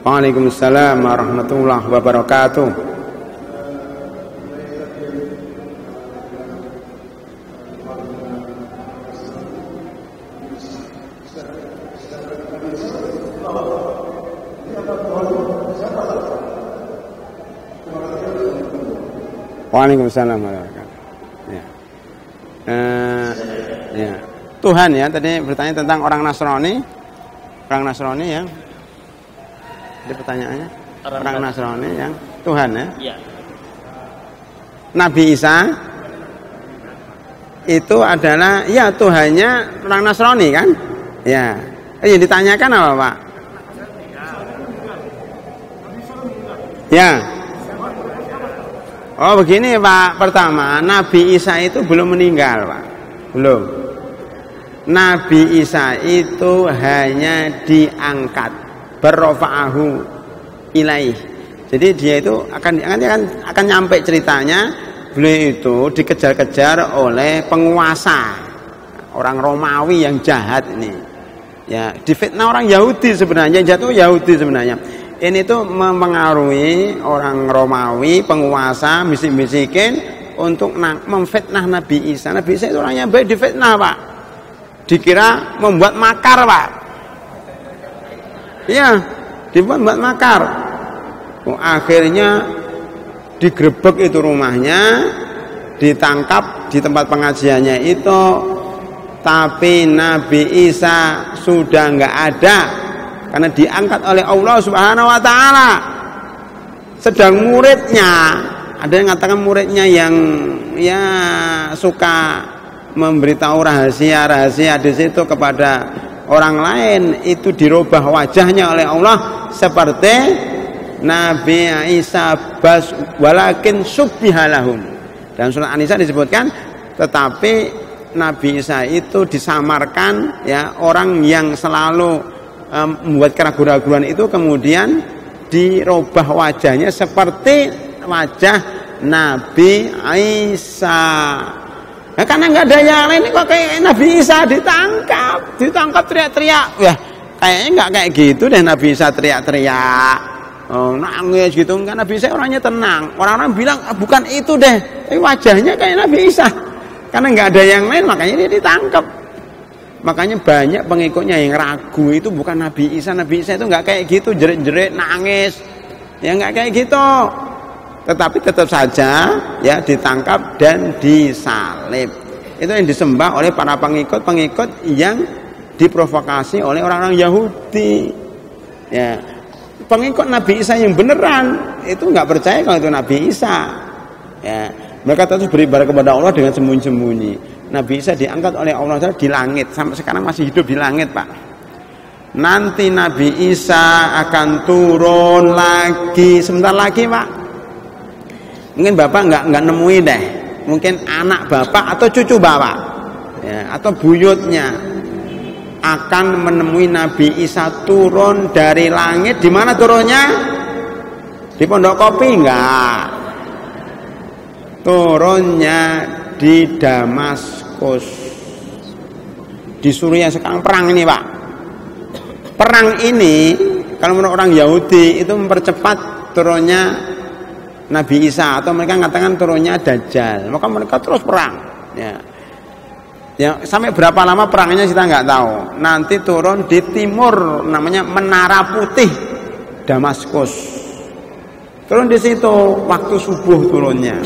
Waalaikumsalam warahmatullahi wabarakatuh. Waalaikumsalam warahmatullahi wabarakatuh. Ya. Tuhan ya tadi bertanya tentang orang Nasrani yang jadi pertanyaannya orang Nasrani yang Tuhan ya? Ya. Nabi Isa itu adalah ya Tuhannya orang Nasrani kan? Ya. Yang ditanyakan apa Pak? Ya. Oh begini Pak, pertama Nabi Isa itu belum meninggal Pak, belum. Nabi Isa itu hanya diangkat, berrofa'ahu ilaih. Jadi dia itu akan nyampe ceritanya, beliau itu dikejar-kejar oleh penguasa orang Romawi yang jahat ini. Ya, difitnah orang Yahudi sebenarnya, jatuh Yahudi sebenarnya. Ini tuh mempengaruhi orang Romawi, penguasa, misik-misikin untuk memfitnah Nabi Isa. Nabi Isa itu orangnya baik, difitnah Pak. Dikira membuat makar Pak. Iya, dibuat makar. Akhirnya digrebek itu rumahnya, ditangkap di tempat pengajiannya itu, tapi Nabi Isa sudah nggak ada karena diangkat oleh Allah Subhanahu wa taala. Sedang muridnya, ada yang mengatakan muridnya yang ya suka memberitahu rahasia-rahasia di situ kepada orang lain, itu dirubah wajahnya oleh Allah seperti Nabi Isa bas walakin subbihalahum. Dalam surat An-Nisa disebutkan, tetapi Nabi Isa itu disamarkan, ya, orang yang selalu membuat keraguan-keraguan itu kemudian dirubah wajahnya seperti wajah Nabi Isa. Nah, karena nggak ada yang lain kok kayak Nabi Isa ditangkap teriak-teriak. Ya, kayaknya nggak kayak gitu deh Nabi Isa teriak-teriak. Oh, nangis gitu. Enggak, Nabi Isa orangnya tenang. Orang-orang bilang bukan itu deh, tapi wajahnya kayak Nabi Isa. Karena nggak ada yang lain, makanya dia ditangkap. Makanya banyak pengikutnya yang ragu itu bukan Nabi Isa. Nabi Isa itu nggak kayak gitu, jerit-jerit, nangis. Ya nggak kayak gitu. Tetapi tetap saja ya ditangkap dan disalib. Itu yang disembah oleh para pengikut-pengikut yang diprovokasi oleh orang-orang Yahudi. Ya, pengikut Nabi Isa yang beneran itu nggak percaya kalau itu Nabi Isa. Ya, mereka terus beribadah kepada Allah dengan sembunyi-sembunyi. Nabi Isa diangkat oleh Allah di langit, sampai sekarang masih hidup di langit, Pak. Nanti Nabi Isa akan turun lagi sebentar lagi, Pak. Mungkin Bapak nggak nemui deh, mungkin anak Bapak atau cucu Bapak, ya, atau buyutnya akan menemui Nabi Isa turun dari langit. Di mana turunnya? Di Pondok Kopi? Enggak. Turunnya di Damaskus, di Suriah. Sekarang perang ini, Pak. Perang ini kalau menurut orang Yahudi itu mempercepat turunnya Nabi Isa, atau mereka mengatakan turunnya Dajjal. Maka mereka terus perang, ya. Ya, sampai berapa lama perangnya kita nggak tahu. Nanti turun di timur, namanya Menara Putih, Damaskus. Turun di situ waktu subuh turunnya.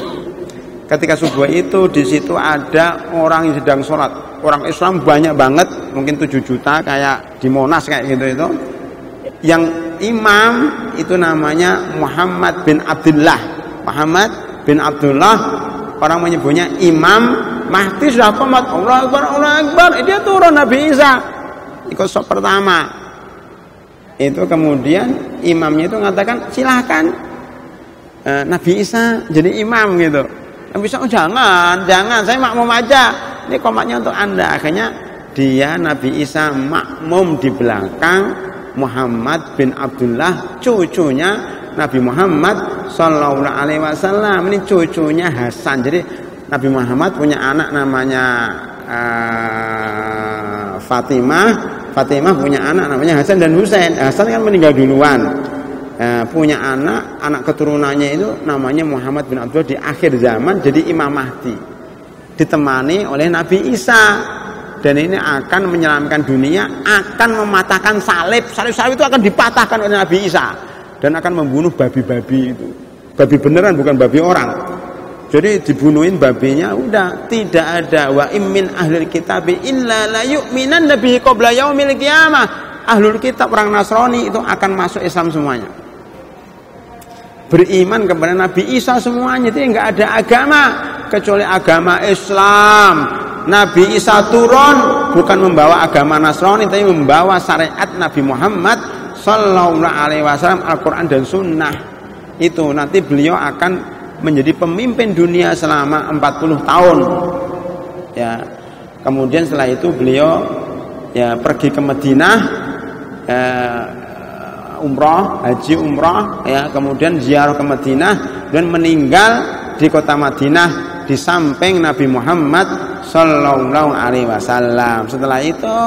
Ketika subuh itu di situ ada orang yang sedang sholat. Orang Islam banyak banget, mungkin 7 juta kayak di Monas kayak gitu itu. Yang imam itu namanya Muhammad bin Abdullah. Muhammad bin Abdullah, orang menyebutnya Imam Mahdi sudah komat. Allah Akbar, Allah Akbar. Dia turun Nabi Isa ikut sop pertama. Itu kemudian imamnya itu mengatakan silahkan Nabi Isa jadi imam gitu. Nabi Isa, oh, jangan, saya makmum aja. Ini komatnya untuk Anda. Akhirnya dia Nabi Isa makmum di belakang Muhammad bin Abdullah, cucunya Nabi Muhammad Sallallahu Alaihi Wasallam. Ini cucunya Hasan. Jadi Nabi Muhammad punya anak namanya Fatimah punya anak namanya Hasan dan Husain. Hasan kan meninggal duluan. Punya anak keturunannya itu namanya Muhammad bin Abdullah di akhir zaman jadi Imam Mahdi, ditemani oleh Nabi Isa. Dan ini akan menyelamatkan dunia, akan mematahkan salib itu akan dipatahkan oleh Nabi Isa dan akan membunuh babi-babi itu. Babi beneran, bukan babi orang. Jadi dibunuhin babinya, udah tidak ada. Wa immin ahlil kitabi illa la yu'minan nabihi qabla yaumil qiyamah. Ahlul kitab orang Nasrani itu akan masuk Islam semuanya. Beriman kepada Nabi Isa semuanya. Jadi enggak ada agama kecuali agama Islam. Nabi Isa turun bukan membawa agama Nasrani, tapi membawa syariat Nabi Muhammad Sallallahu Alaihi Wasallam, Al-Quran dan Sunnah. Itu nanti beliau akan menjadi pemimpin dunia selama 40 tahun. Ya, kemudian setelah itu beliau ya pergi ke Madinah, haji umrah, ya, kemudian ziarah ke Madinah dan meninggal di kota Madinah di samping Nabi Muhammad Sallallahu Alaihi Wasallam. Setelah itu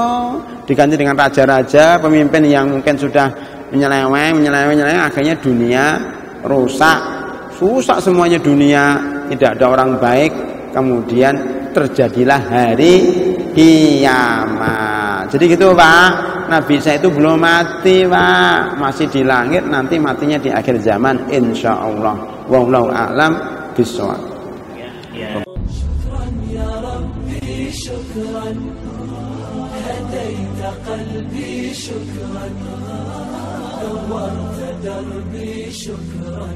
diganti dengan raja-raja, pemimpin yang mungkin sudah menyeleweng, akhirnya dunia rusak, susah semuanya dunia, tidak ada orang baik. Kemudian terjadilah hari kiamat. Jadi gitu, Pak. Nabi Isa itu belum mati, Pak, masih di langit, nanti matinya di akhir zaman, insya Allah. Wallahu a'lam bishawab. شكرا يا ربي شكرا هديت قلبي شكرا نورت دربي شكرا